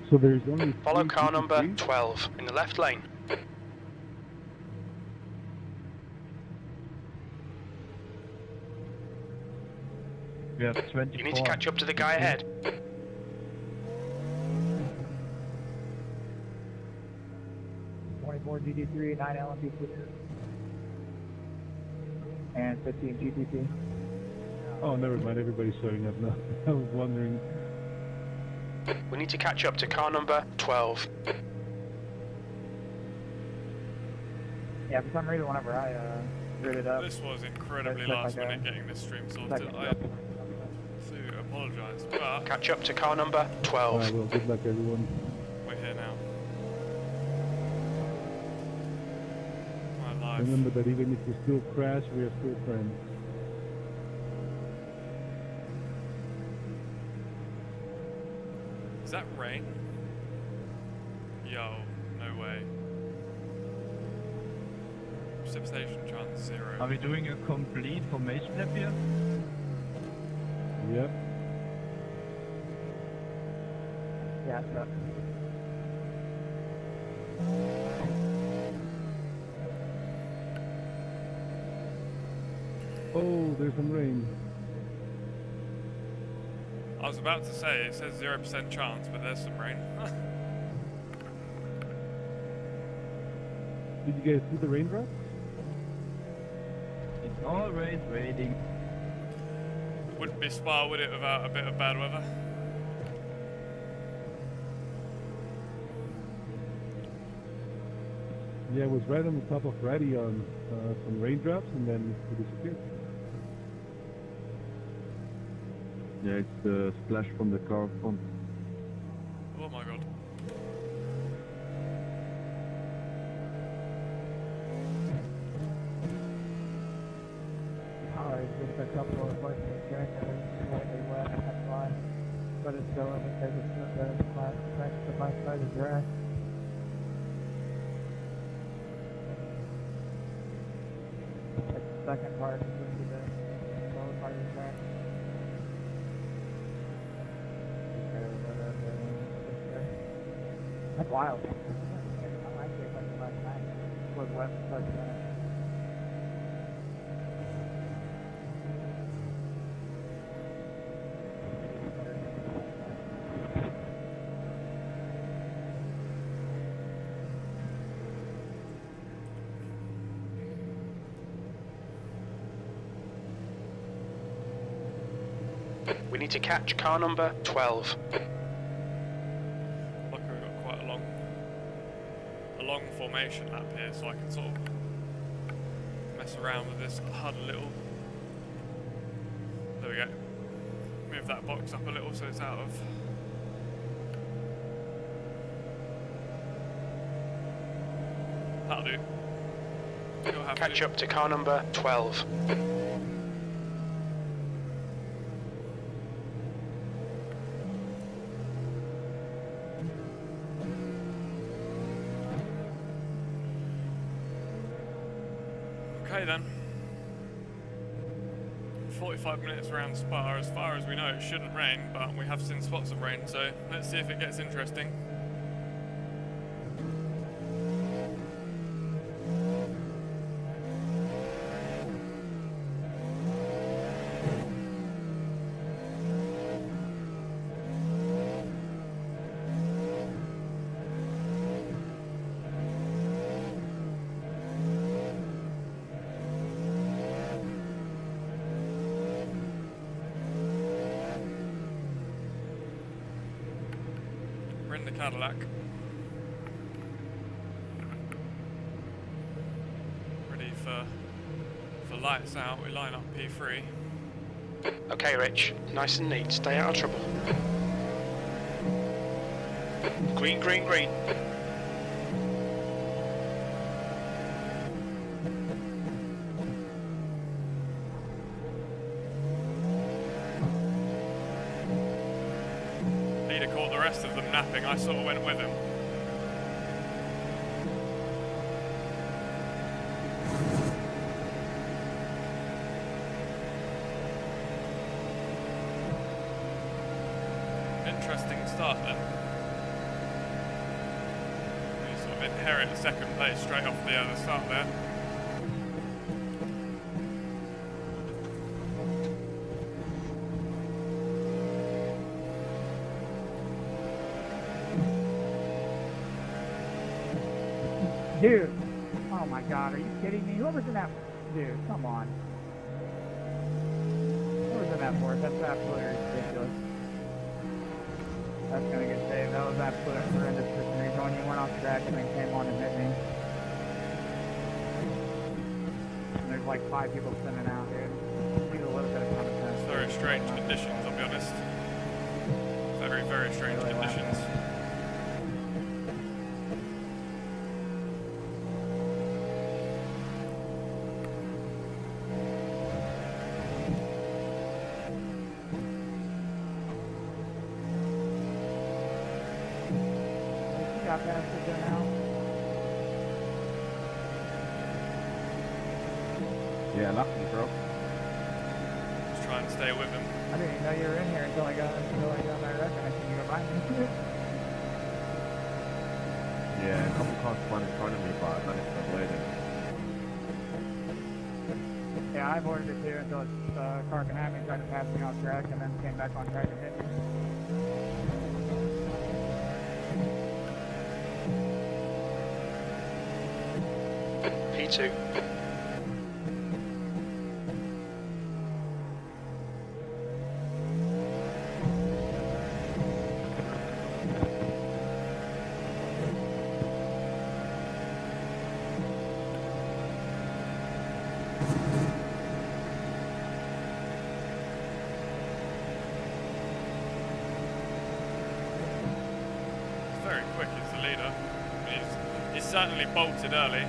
So there's only Follow three car number GT3s? 12 in the left lane. We have 24. You need to catch up to the guy ahead. 24 GT3, 9 LMP2, and 15 GT2. Oh, never mind. Everybody's showing up now. I was wondering. We need to catch up to car number 12. Yeah, for some reason, whenever I rid it up, This was incredibly That's last like a minute getting this stream sorted. second I jump. do apologise, but Catch up to car number 12. Alright, well, good luck, everyone. we're here now. My life. Remember that even if you still crash, we are still friends. Is that rain? Yo, no way. Precipitation chance 0. Are we doing a complete formation lap here? Yep. yeah, so Oh, there's some rain. I was about to say, it says 0% chance, but there's some rain. Did you guys see the raindrops? It's always raining. Wouldn't be Spa, would it, without a bit of bad weather? Yeah, it was right on the top of Raddy on some raindrops, and then it disappeared. Yeah, it's the splash from the car front. Oh my god. there's just a couple of places here that are slightly wet, that's fine. But it's still because it's the my side is dry. Like the second part is going to be the lower part of the track. That's wild. I like it like last night. It was wet for 30 minutes. We need to catch car number 12. Luckily we've got quite a long formation lap here, so I can sort of mess around with this HUD a little. There we go. Move that box up a little so it's out of... That'll do. You'll have Catch to. up to car number 12. Okay then. 45 minutes around Spa. As far as we know it shouldn't rain, but we have seen spots of rain, so let's see if it gets interesting. We're in the Cadillac. Ready for lights out. We line up P3. Okay, Rich. Nice and neat. Stay out of trouble. Green, green, green. Leader caught the rest of them napping. I sort of went with him. Interesting start then. inherit second place straight off the start there. Dude, oh my god, are you kidding me? Whoever's in that, dude, come on. Whoever's in that force, that's absolutely ridiculous. That's gonna get saved. That was absolutely horrendous for some reason when you went off track and then came on and hit me. And there's like 5 people spinning out, dude. Need a little bit of common sense. Very strange conditions, I'll be honest. Very, very strange Really conditions. Got faster there now. Yeah, lucky, bro. Just try and stay with him. I didn't even know you were in here until I got my record. I think you were behind me. Yeah, a couple cars spun in front of me, but I managed to avoid it. Yeah, I avoided it too until car behind me tried to pass me off track and then came back on track and hit me. P2. Very quick as the leader. He's certainly bolted early.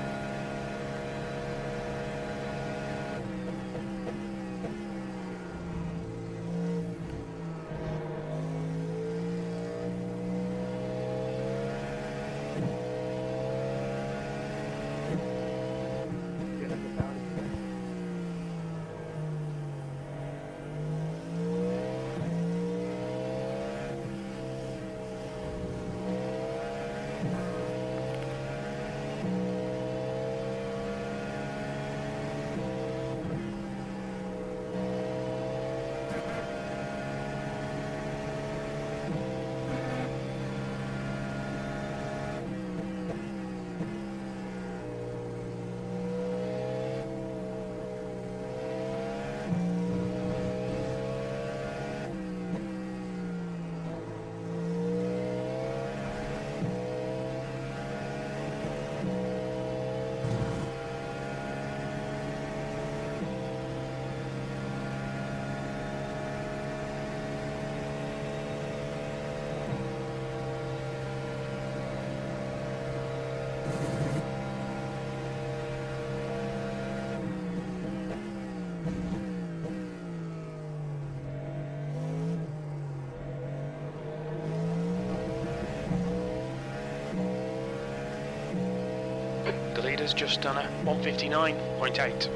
The leader's just done a 159.8.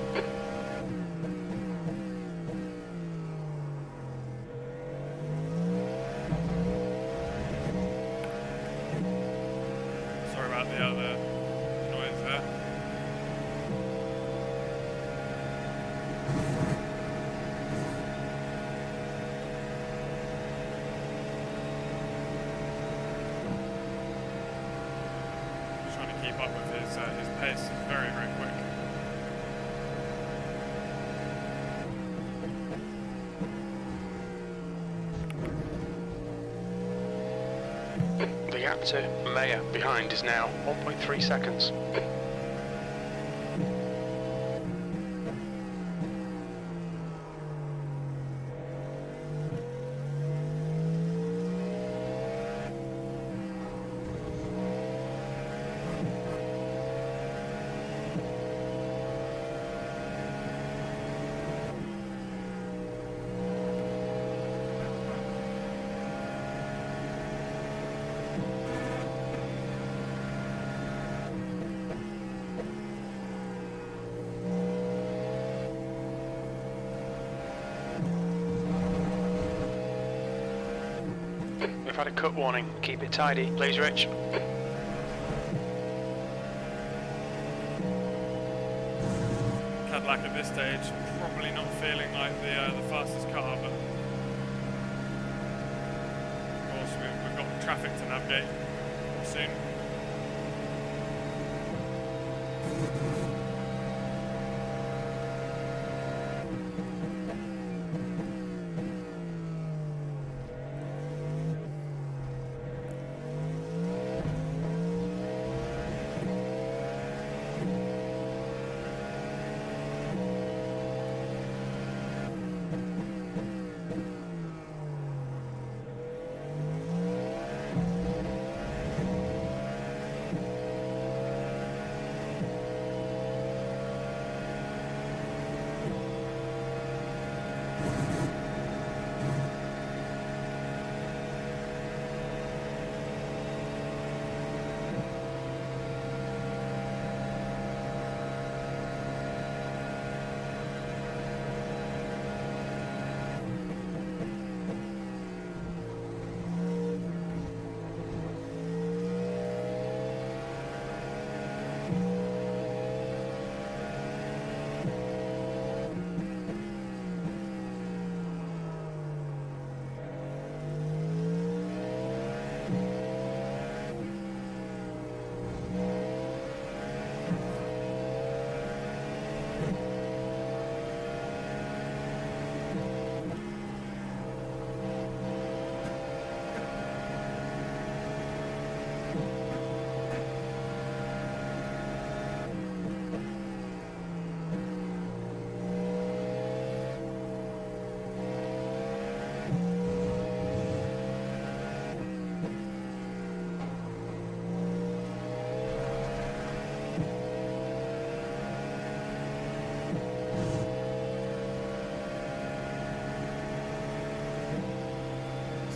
Sorry about the other noise there. Just trying to keep up with his pace. He's very, very quick. The gap to Mayer behind is now 1.3 seconds. We've had a cut warning. Keep it tidy, please, Rich. this stage, probably not feeling like the fastest car, but of course we've got traffic to navigate soon.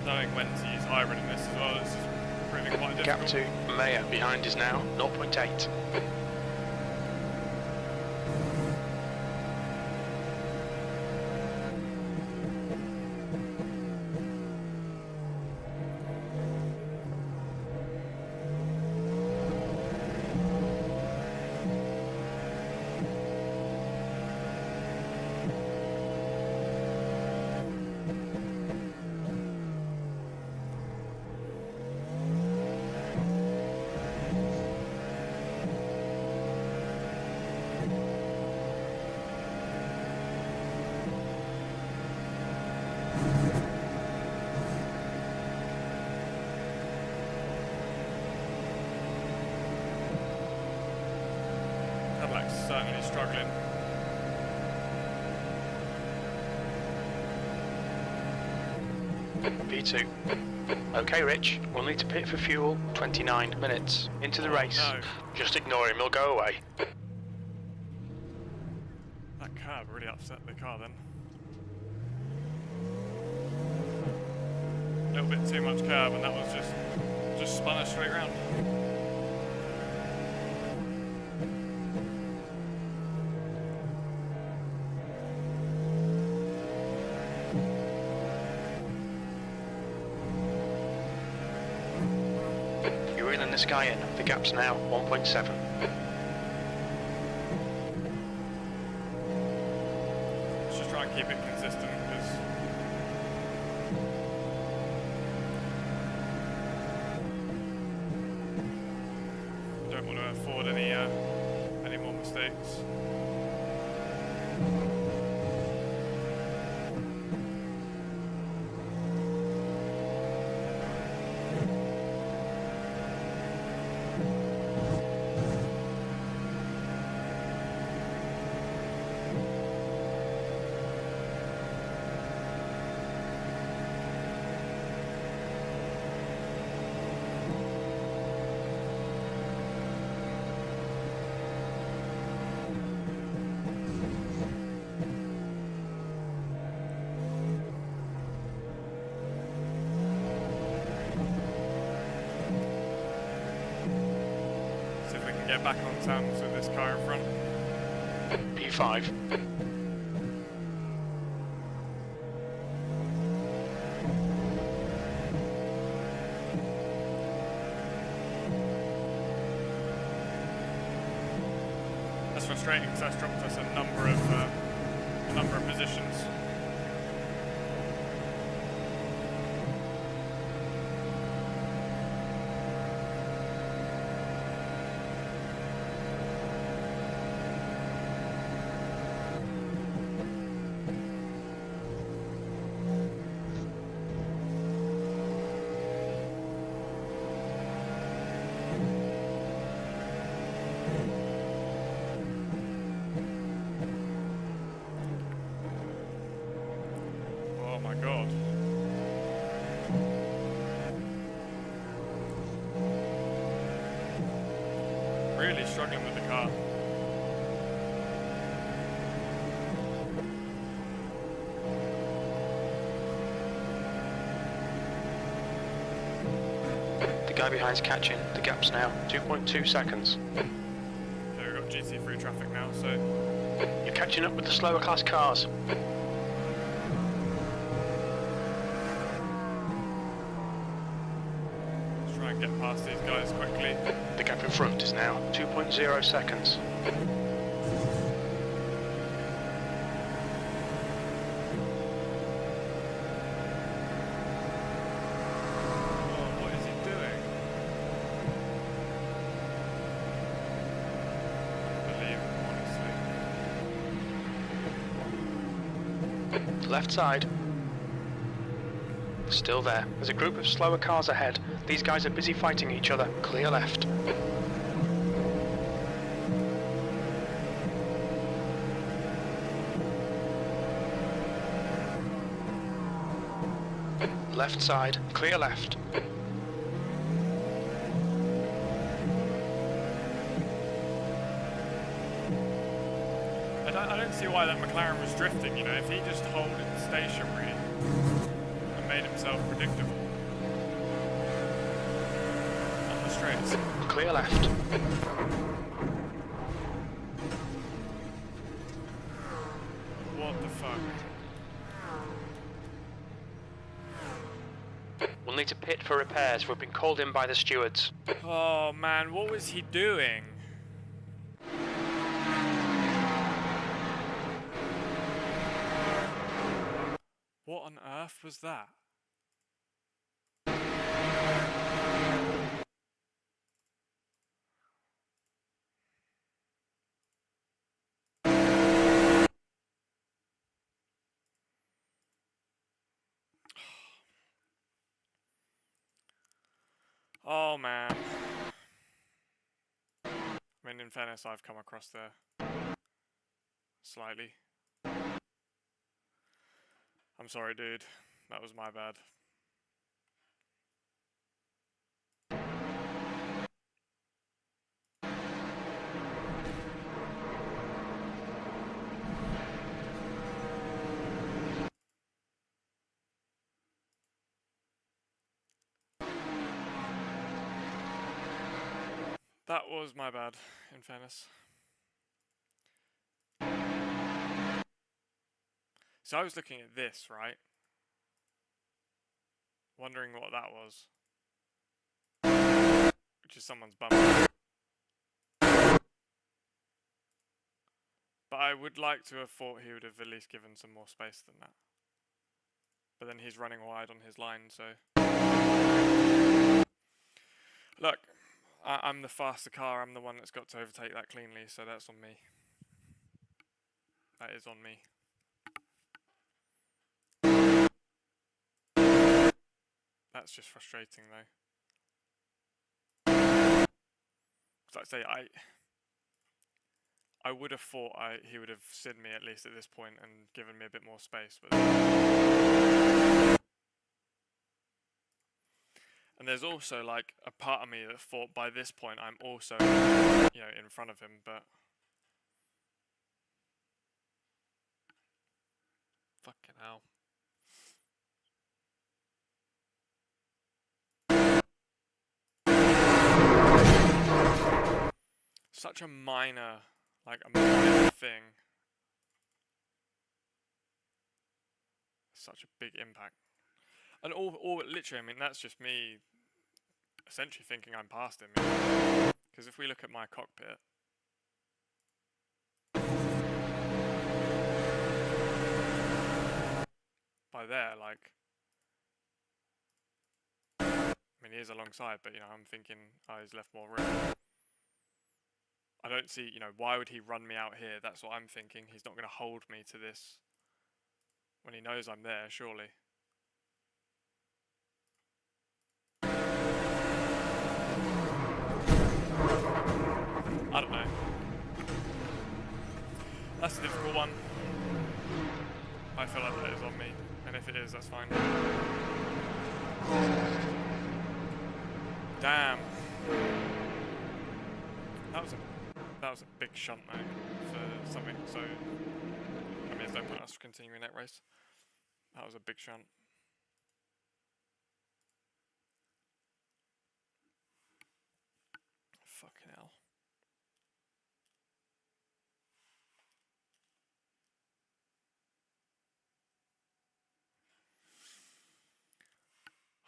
Knowing when to use hybrid in this as well, this is proving quite difficult. Gap to Mayer behind is now 0.8. Cadillac's certainly struggling. P2. Okay, Rich, we'll need to pit for fuel. 29 minutes into the race. No. Just ignore him, he'll go away. That curb really upset the car then. A little bit too much curb, and that was just spun us straight round. You're reeling this guy in. The gap's now 1.7. Let's just try and keep it consistent, because I don't want to afford any more mistakes. Get back on terms with this car in front. P5. That's frustrating because that's dropped us a number of number of positions. Oh my god. Really struggling with the car. The guy behind's catching. The gap's now 2.2 seconds. Okay, we've got GT3 traffic now, so You're catching up with the slower class cars. let's try and get past these guys quickly. The gap in front is now 2.0 seconds. Oh, what is he doing? I don't believe him, honestly. Left side. Still there. There's a group of slower cars ahead. These guys are busy fighting each other. Clear left. Left side. Clear left. I don't see why that McLaren was drifting, you know, if he just held it stationary and made himself predictable on the straights. Clear left. What the fuck? We'll need to pit for repairs. We've been called in by the stewards. Oh man, what was he doing? What on earth was that? Oh man. I mean, in fairness, I've come across there slightly. I'm sorry, dude. That was my bad. That was my bad, in fairness. So I was looking at this, right? Wondering what that was. Which is someone's bumper. But I would like to have thought he would have at least given some more space than that. But then he's running wide on his line, so... Look, I'm the faster car, I'm the one that's got to overtake that cleanly, so that's on me. That is on me. That's just frustrating though. Like I say, I would have thought he would have sided me at least at this point and given me a bit more space, but and there's also like a part of me that thought by this point I'm also, you know, in front of him, but fucking hell. Such a minor, like a minor thing. Such a big impact. And all literally, I mean, that's just me essentially thinking I'm past him. Because if we look at my cockpit, by there, like, I mean, he is alongside, but, you know, I'm thinking, oh, he's left more room. I don't see, you know, why would he run me out here? That's what I'm thinking. He's not going to hold me to this when he knows I'm there, surely. I don't know. That's a difficult one. I feel like that is on me, and if it is, that's fine. Damn. That was a big shunt though for something. So I mean, there's no point us continuing that race. That was a big shunt. Fucking hell.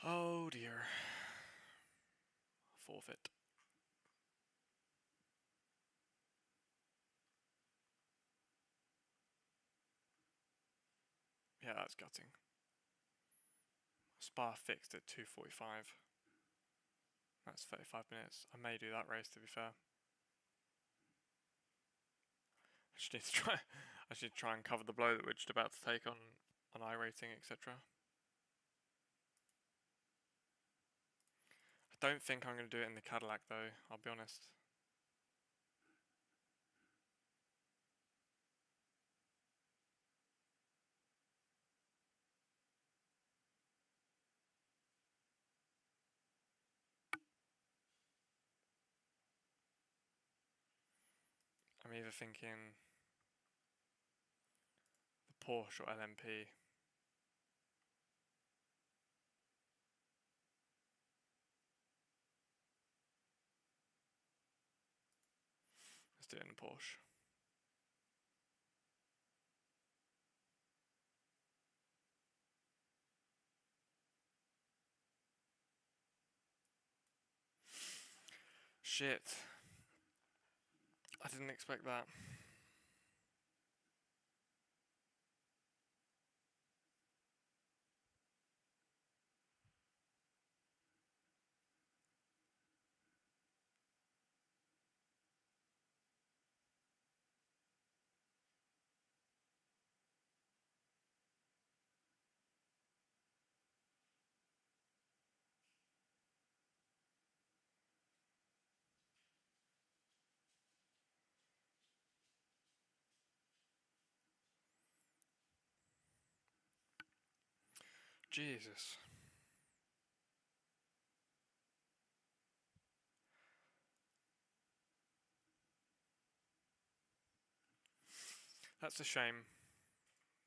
Oh dear. Forfeit. Yeah, that's gutting. Spa fixed at 2:45. That's 35 minutes. I may do that race, to be fair. I should need to try. I should try and cover the blow that we're just about to take on iRacing, etc. I don't think I'm going to do it in the Cadillac though, I'll be honest. I'm either thinking the Porsche or LMP. Let's do it in the Porsche. Shit. I didn't expect that. Jesus. That's a shame.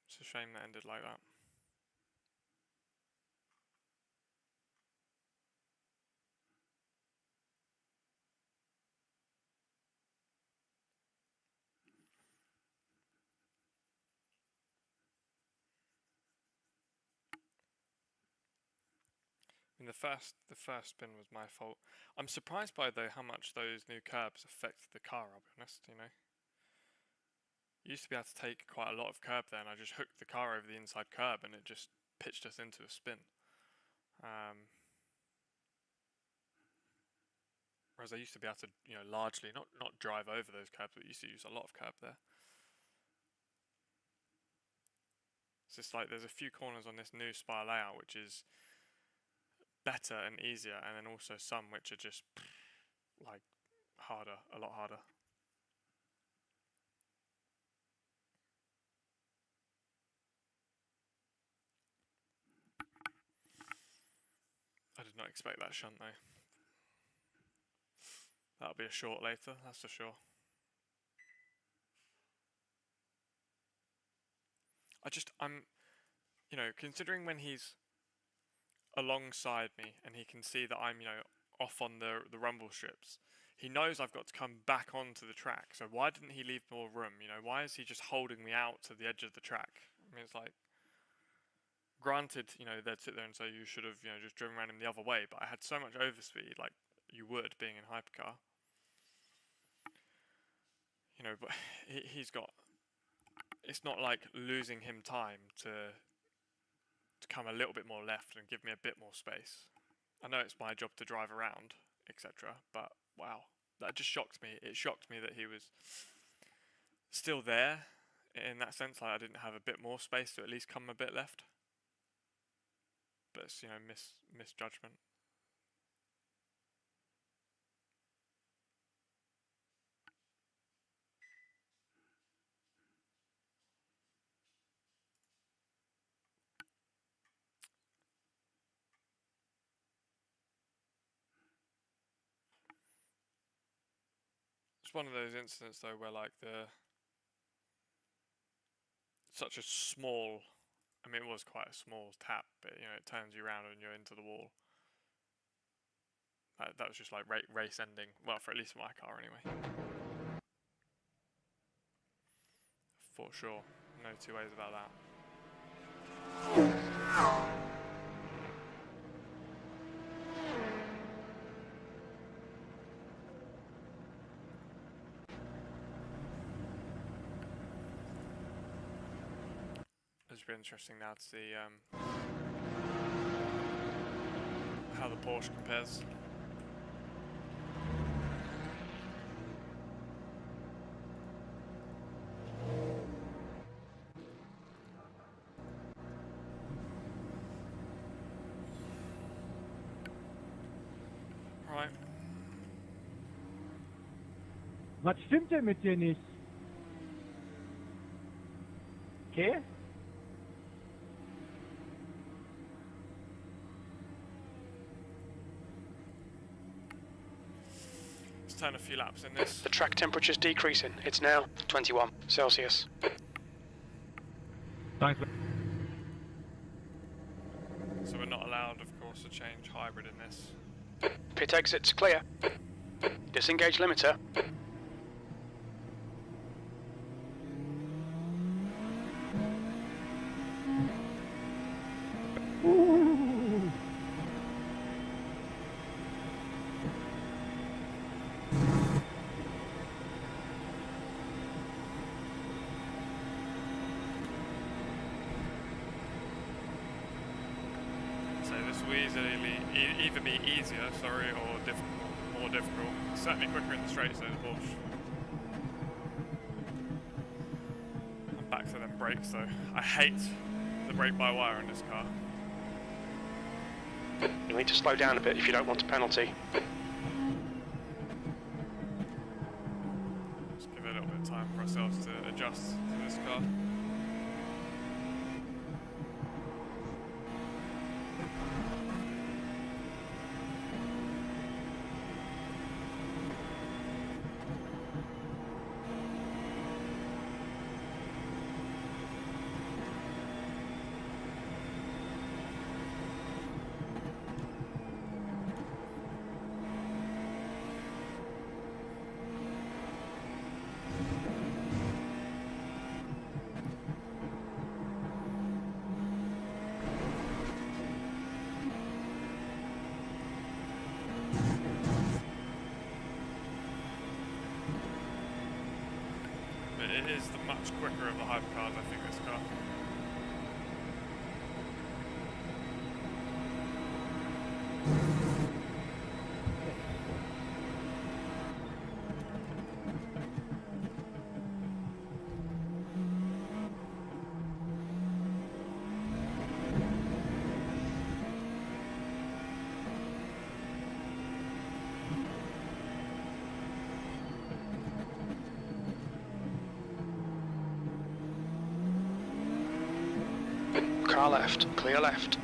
It's a shame that ended like that. I mean, the first spin was my fault. I'm surprised by though how much those new curbs affect the car. I'll be honest. You know, you used to be able to take quite a lot of curb there, and I just hooked the car over the inside curb, and it just pitched us into a spin. Whereas I used to be able to, you know, largely not drive over those curbs, but used to use a lot of curb there. It's just like there's a few corners on this new Spa layout which is better and easier, and then also some which are just like harder, a lot harder. I did not expect that shunt though. That'll be a short later, that's for sure. I'm, you know, considering when he's alongside me and he can see that I'm, you know, off on the rumble strips, he knows I've got to come back onto the track. So why didn't he leave more room? You know, why is he just holding me out to the edge of the track? I mean, it's like, granted, you know, they'd sit there and say you should have, you know, just driven around him the other way, but I had so much overspeed, like you would being in Hypercar. You know, but he's got, it's not like losing him time to to come a little bit more left and give me a bit more space. I know it's my job to drive around, etc. But wow, that just shocked me. It shocked me that he was still there in that sense. Like I didn't have a bit more space to at least come a bit left. But it's, you know, misjudgment. It's one of those incidents though where like such a small, I mean it was quite a small tap, but you know it turns you around and you're into the wall. That was just like race ending, well for at least my car anyway. For sure, no two ways about that. It's been interesting now to see how the Porsche compares. Right. Was stimmt denn mit dir nicht? Okay? Let's turn a few laps in this. The track temperature's decreasing. It's now 21 Celsius. Thanks. So we're not allowed, of course, to change hybrid in this. Pit exit's clear. Disengage limiter. So this will either be easier, sorry, or more difficult. Certainly quicker in the straights though, the Porsche. I'm back to them brakes though. I hate the brake-by-wire in this car. You'll need to slow down a bit if you don't want a penalty. Just give it a little bit of time for ourselves to adjust to this car. It is the much quicker of the hypercars, I think, this car. Car left, clear left.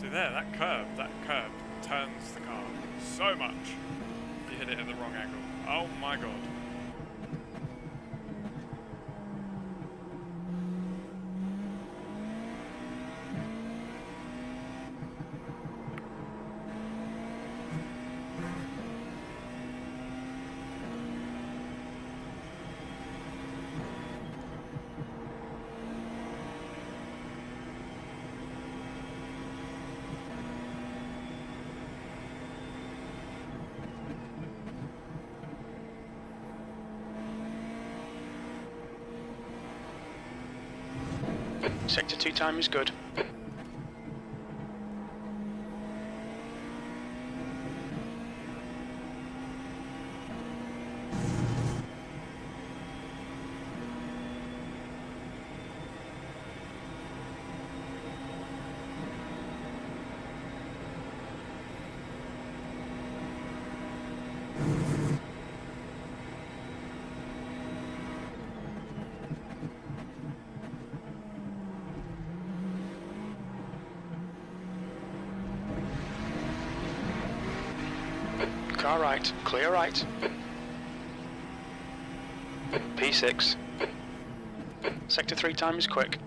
See there, that curb turns the car so much if you hit it at the wrong angle. Oh my god. Sector 2 time is good. Car right, clear right. P6. Sector 3 time is quick.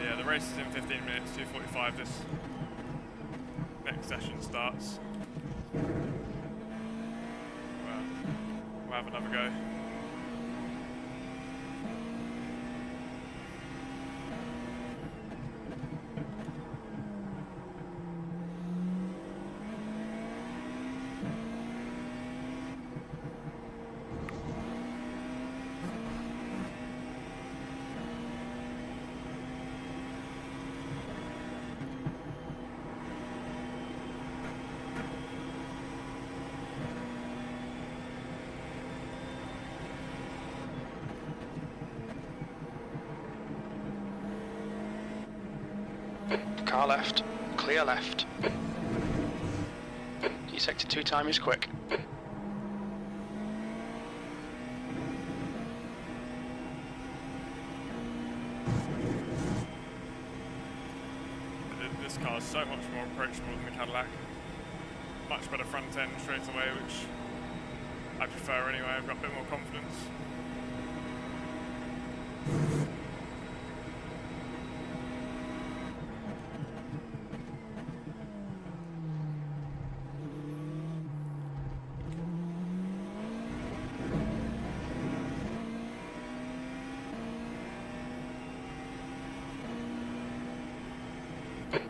Yeah, the race is in 15 minutes, 2:45. This next session starts. Well, we'll have another go. Car left, clear left. Your sector 2 time is quick. This car is so much more approachable than the Cadillac. Much better front end straight away, which I prefer anyway. I've got a bit more confidence.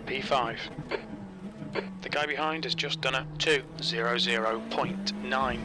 P5. The guy behind has just done a 2:00.9.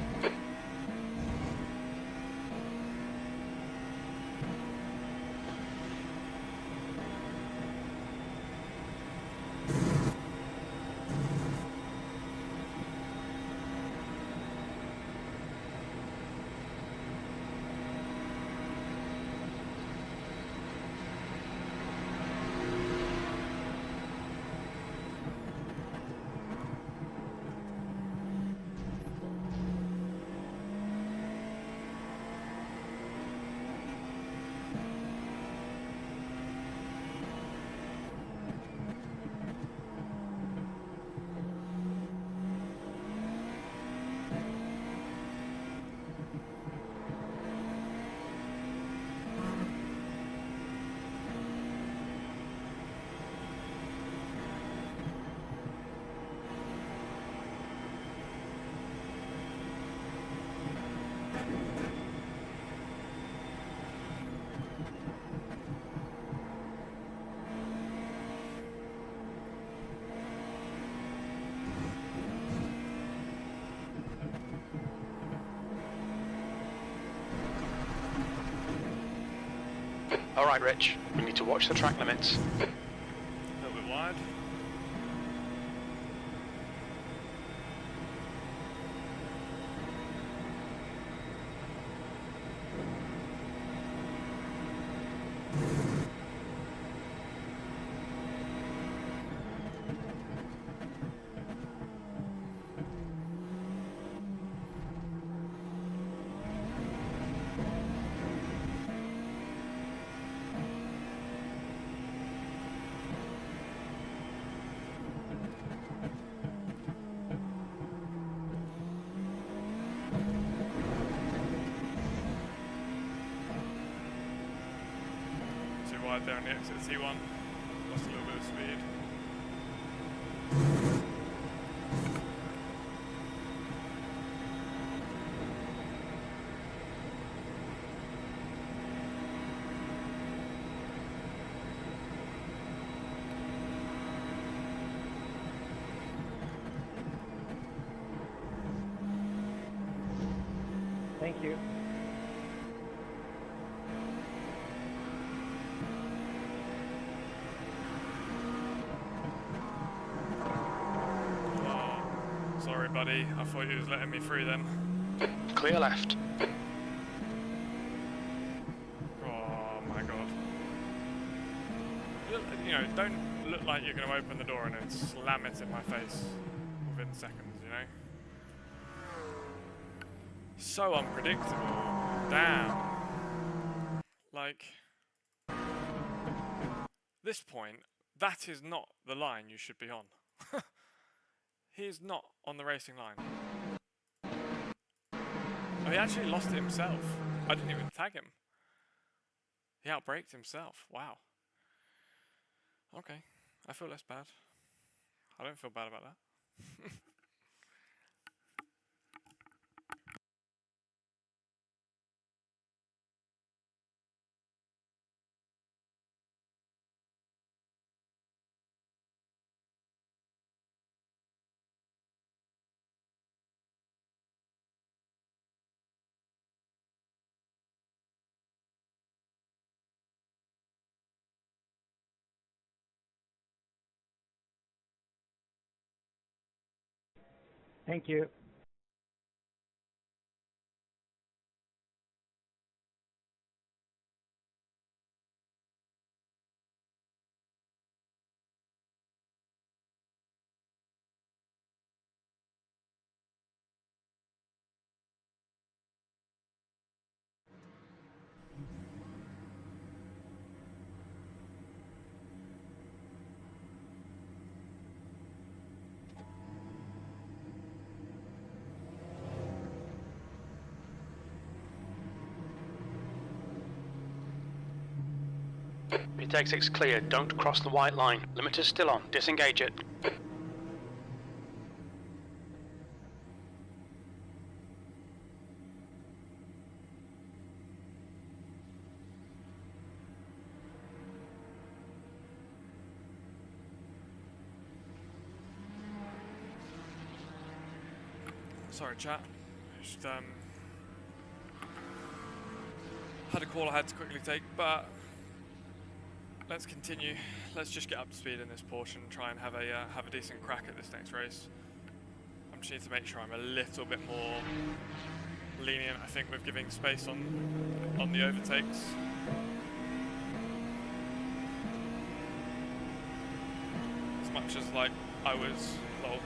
Alright Rich, we need to watch the track limits. A little bit wide. Wide there on the exit T1, lost a little bit of speed. Thank you. Oh, sorry, buddy. I thought you was letting me through then. Clear left. Oh my god. You know, don't look like you're going to open the door and then slam it in my face within seconds, you know? So unpredictable. Damn. Like, this point, that is not the line you should be on. He is not on the racing line. Oh, he actually lost it himself. I didn't even tag him. He outbraked himself. Wow. Okay. I feel less bad. I don't feel bad about that. Thank you. Pit exit's clear. Don't cross the white line. Limiter's still on. Disengage it. Sorry, chat. Just had a call I had to quickly take, but let's continue. Let's just get up to speed in this portion. Try and have a decent crack at this next race. I just need to make sure I'm a little bit more lenient, I think, with giving space on the overtakes. As much as like I was, well,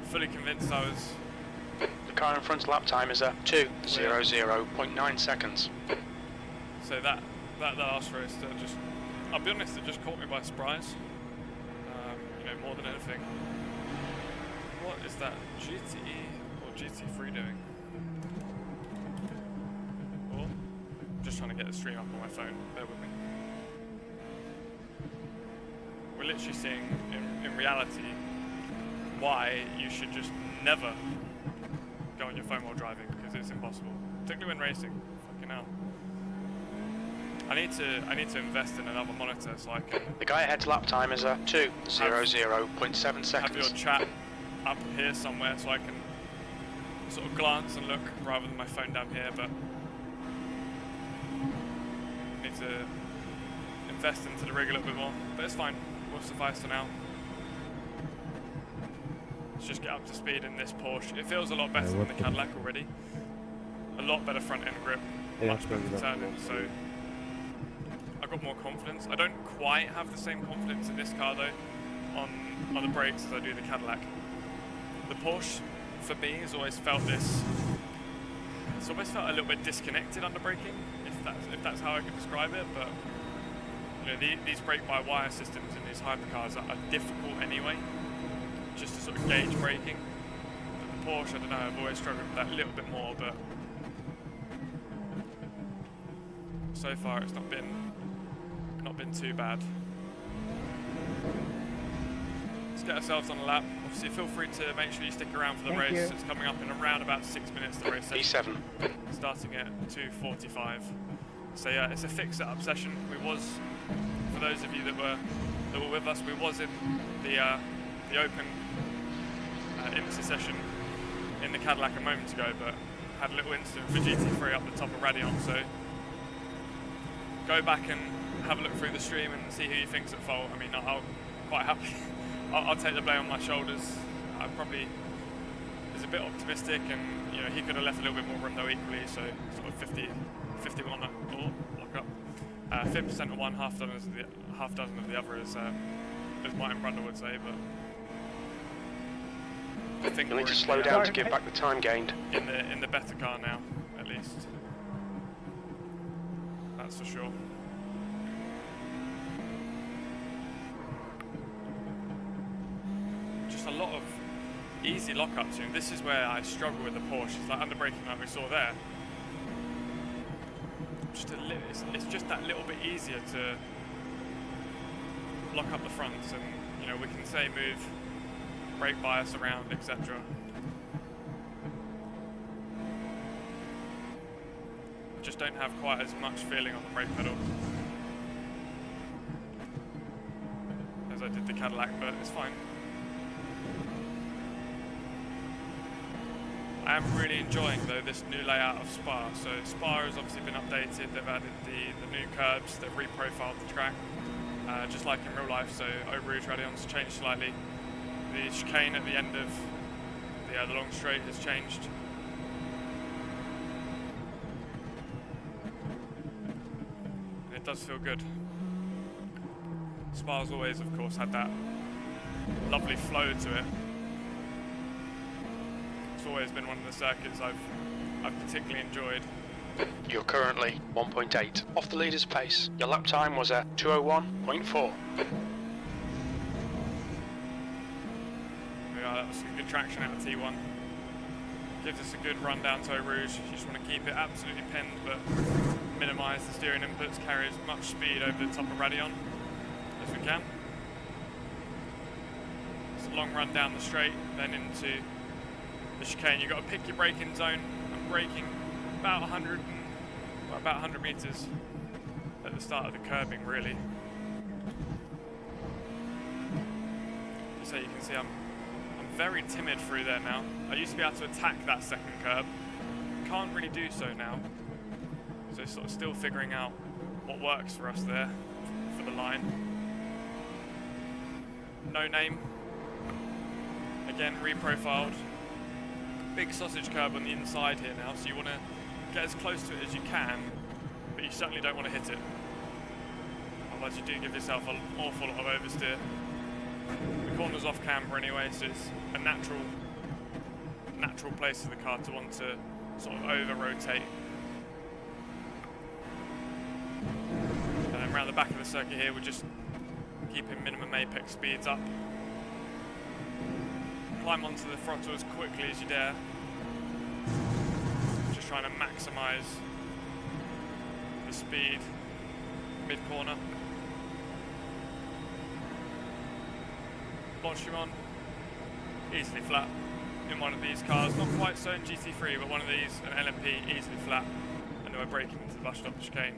fully convinced I was. The car in front's lap time is at 2:00.9 seconds. So that last race, just, I'll be honest, it just caught me by surprise. You know, more than anything. What is that GTE or GT3 doing? Oh, I'm just trying to get the stream up on my phone. Bear with me. We're literally seeing, in reality, why you should just never go on your phone while driving, because it's impossible. Particularly when racing. Fucking hell. I need to invest in another monitor so I can. The guy ahead's lap time is at 2:00.7 seconds. Have your chat up here somewhere so I can sort of glance and look rather than my phone down here, but I need to invest into the rig a little bit more. But it's fine. We'll suffice for now. Let's just get up to speed in this Porsche. It feels a lot better than the Cadillac already. A lot better front end grip, much better turning, so I've got more confidence. I don't quite have the same confidence in this car though on the brakes as I do the Cadillac. The Porsche for me has always felt this. It's almost felt a little bit disconnected under braking, if that's how I could describe it. But you know, these brake-by-wire systems in these hypercars are difficult anyway, just to sort of gauge braking. But the Porsche, I don't know, I've always struggled with that a little bit more, but so far it's not been too bad. Let's get ourselves on a lap. Obviously, feel free to make sure you stick around for the race. It's coming up in around about 6 minutes. The race session, B7, starting at 2:45. So yeah, it's a fixed setup session. We was, for those of you that were with us, we was in the open IMSA session in the Cadillac a moment ago, but had a little incident for GT3 up the top of Radion, so go back and have a look through the stream and see who you think's at fault. I mean, I'll quite happy. I'll take the blame on my shoulders. I probably is a bit optimistic, and you know, he could have left a little bit more room though equally. So sort of 51 lock up. 50% of one, half dozen of the other, as Martin Brundle would say. But I think you'll need to slow down to give back the time gained. In the better car now, at least. That's for sure. Just a lot of easy lockups. You know, this is where I struggle with the Porsche. It's like under braking like we saw there. It's just that little bit easier to lock up the fronts, and you know, we can say move brake bias around, etc. Just don't have quite as much feeling on the brake pedal as I did the Cadillac, but it's fine. I am really enjoying though this new layout of Spa. So Spa has obviously been updated, they've added the new curbs, they've reprofiled the track, just like in real life. So Eau Rouge Radion's changed slightly. The chicane at the end of the long straight has changed. And it does feel good. Spa's always, of course, had that lovely flow to it. It's always been one of the circuits I've particularly enjoyed. You're currently 1.8 off the leader's pace. Your lap time was at 2:01.4. Yeah, that was some good traction out of T1. Gives us a good run down to Eau Rouge. You just want to keep it absolutely pinned, but minimise the steering inputs, carry as much speed over the top of Radion as we can. It's a long run down the straight, then into the chicane. You've got to pick your braking zone. I'm braking about 100 metres at the start of the curbing, really. So you can see I'm very timid through there now. I used to be able to attack that second curb. Can't really do so now. So sort of still figuring out what works for us there for the line. No name. Again, reprofiled. Big sausage curb on the inside here now, so you want to get as close to it as you can, but you certainly don't want to hit it. Otherwise you do give yourself an awful lot of oversteer. The corner's off camber anyway, so it's a natural place for the car to want to sort of over-rotate. And then around the back of the circuit here, we're just keeping minimum apex speeds up. Climb onto the throttle as quickly as you dare. Just trying to maximise the speed mid-corner. Launch him on, easily flat in one of these cars. Not quite so in GT3, but one of these, an LMP, easily flat. And then we're braking into the bus stop chicane.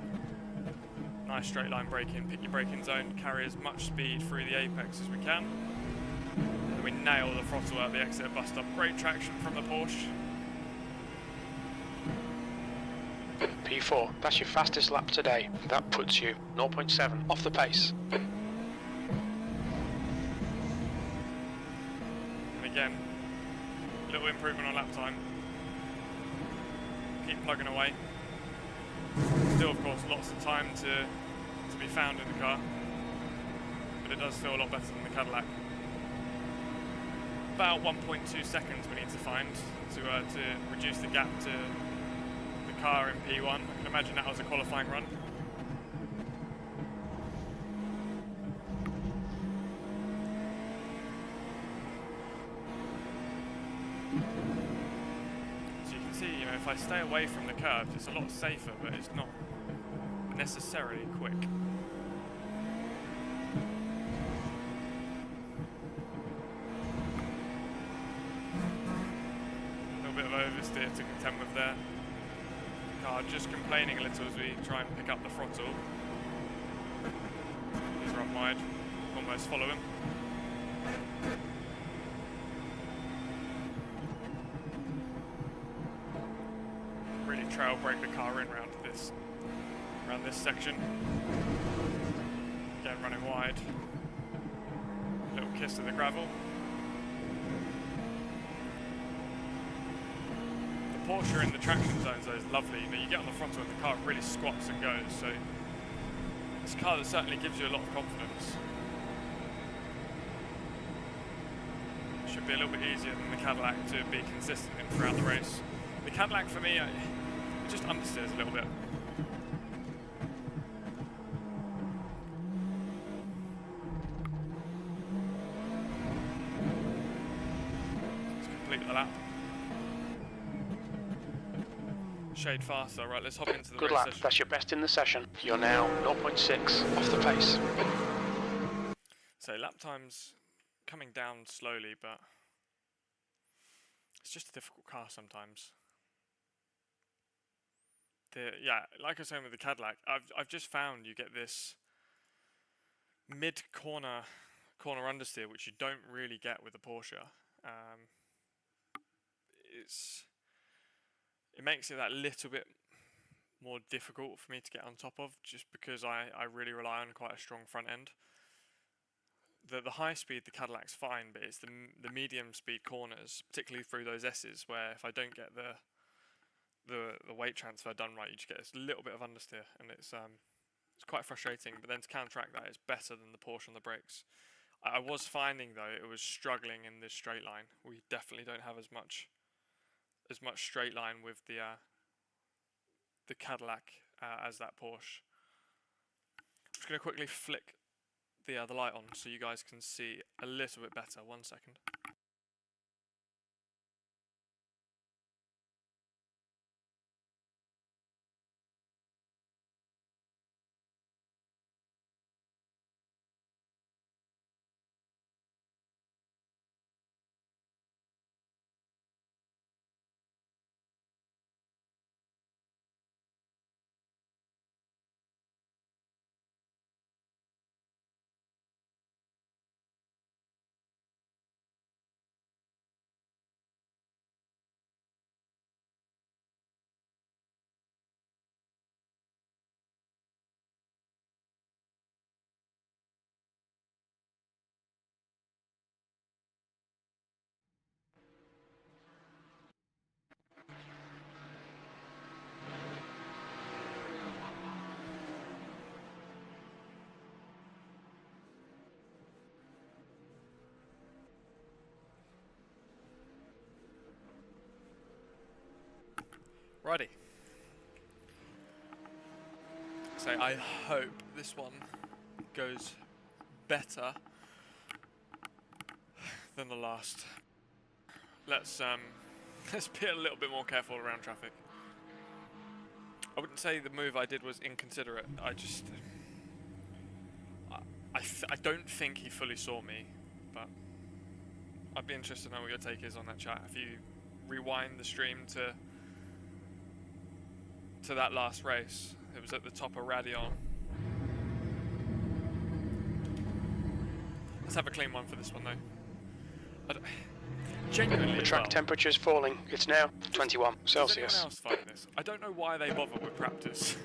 Nice straight line braking, pick your braking zone, carry as much speed through the apex as we can. We nail the throttle at the exit of bus stop. Great traction from the Porsche. P4, that's your fastest lap today. That puts you 0.7 off the pace. And again, little improvement on lap time. Keep plugging away. Still, of course, lots of time to be found in the car, but it does feel a lot better than the Cadillac. About 1.2 seconds we need to find to reduce the gap to the car in P1. I can imagine that was a qualifying run. So you can see, you know, if I stay away from the curves, it's a lot safer, but it's not necessarily quick. Oversteer to contend with there. Car just complaining a little as we try and pick up the throttle. He's up wide, almost follow him. trail brake the car in around this section. Again, running wide. Little kiss to the gravel. The Porsche in the traction zones though is lovely. You know, you get on the frontal and the car really squats and goes. So it's a car that certainly gives you a lot of confidence. Should be a little bit easier than the Cadillac to be consistent in throughout the race. The Cadillac for me, it just understeers a little bit. Let's complete the lap. Shade faster. Right, let's hop into the Good race lap. session. That's your best in the session. You're now 0.6 off the pace. So lap times coming down slowly, but it's just a difficult car sometimes. Yeah, like I was saying with the Cadillac, I've just found you get this mid-corner understeer, which you don't really get with the Porsche. It makes it that little bit more difficult for me to get on top of, just because I really rely on quite a strong front end. The high speed, the Cadillac's fine, but it's the medium speed corners, particularly through those S's, where if I don't get the weight transfer done right, you just get this little bit of understeer, and it's quite frustrating. But then to counteract that, it's better than the Porsche on the brakes. I was finding though it was struggling in this straight line. We definitely don't have as much straight line with the Cadillac as that Porsche. I'm just going to quickly flick the light on so you guys can see a little bit better. 1 second. Righty. So I hope this one goes better than the last. Let's be a little bit more careful around traffic. I wouldn't say the move I did was inconsiderate. I don't think he fully saw me, but I'd be interested to know what your take is on that chat. If you rewind the stream to that last race, it was at the top of Radion. Let's have a clean one for this one though. Genuinely, The track temperature is falling. It's now 21 Does Celsius. anyone else find this? I don't know why they bother with Raptors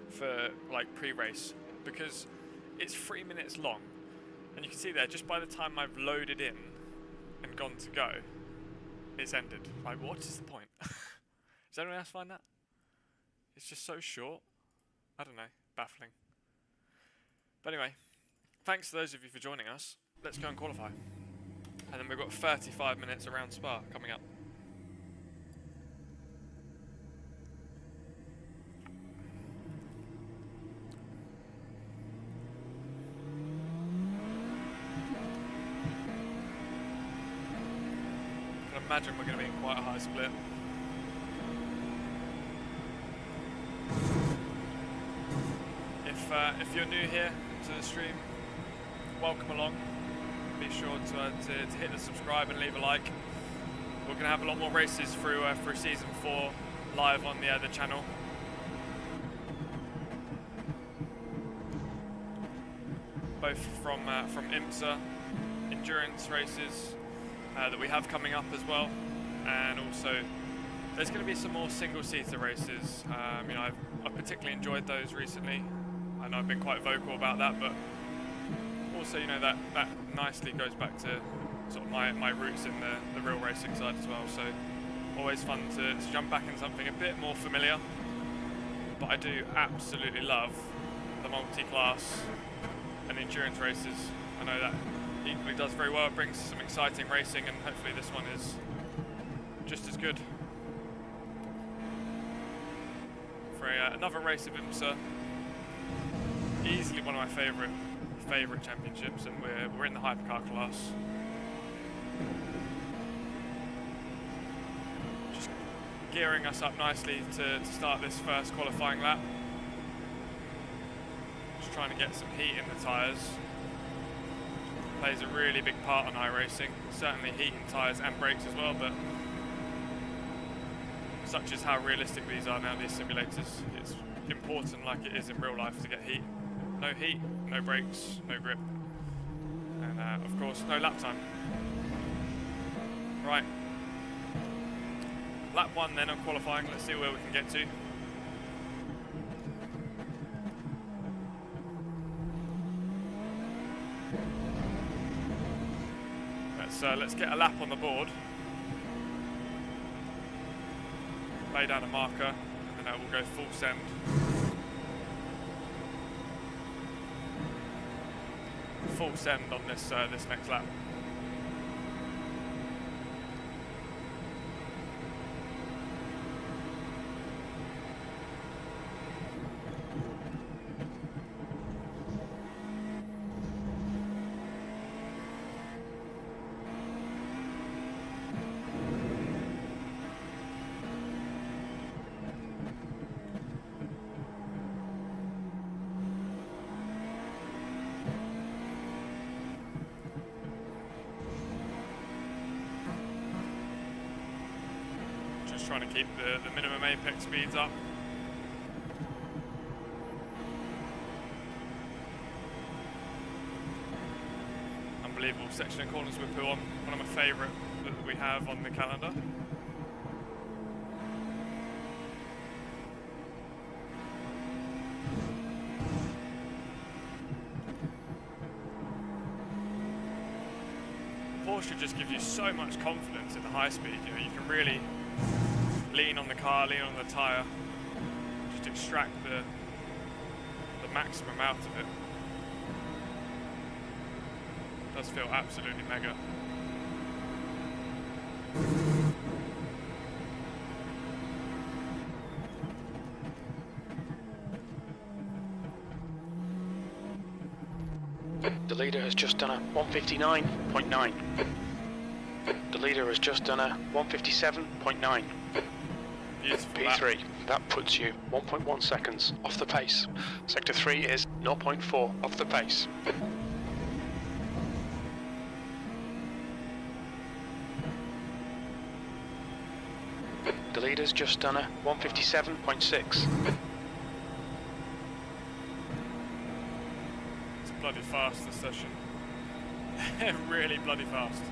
for like pre-race, because it's 3 minutes long, and you can see there just by the time I've loaded in and gone to go, it's ended. Like, what is the point? Does anyone else find that? It's just so short. I don't know. Baffling. But anyway, thanks to those of you for joining us. Let's go and qualify. And then we've got 35 minutes around Spa coming up. I can imagine we're going to be in quite a high split. If you're new here to the stream, welcome along. Be sure to hit the subscribe and leave a like. We're going to have a lot more races through season 4 live on the channel. Both from IMSA endurance races that we have coming up as well, and also There's going to be some more single-seater races. You know, I've particularly enjoyed those recently. I know I've been quite vocal about that, but also, you know, that nicely goes back to sort of my roots in the real racing side as well. So always fun to jump back in something a bit more familiar. But I do absolutely love the multi-class and endurance races. I know that equally does very well. It brings some exciting racing, and hopefully this one is just as good. For another race of IMSA, easily one of my favourite championships, and we're in the Hypercar class. Just gearing us up nicely to start this first qualifying lap. Just trying to get some heat in the tyres. Plays a really big part on iRacing. Certainly heat in tyres and brakes as well, but such is how realistic these are now, these simulators. It's important, like it is in real life, to get heat. No heat, no brakes, no grip, and of course no lap time. Right, lap 1 then on qualifying. Let's see where we can get to. Let's get a lap on the board. Lay down a marker, and then we'll go full send. Full send on this next lap. Trying to keep the minimum apex speeds up. Unbelievable section of corners we put on. One of my favourite that we have on the calendar. Porsche just gives you so much confidence in the high speed. You know, you can really lean on the car, lean on the tyre, just extract the maximum out of it. It does feel absolutely mega. The leader has just done a 159.9. The leader has just done a 157.9. P3, that puts you 1.1 seconds off the pace. Sector 3 is 0.4 off the pace. The leader's just done a 157.6. It's bloody fast, this session. Really bloody fast.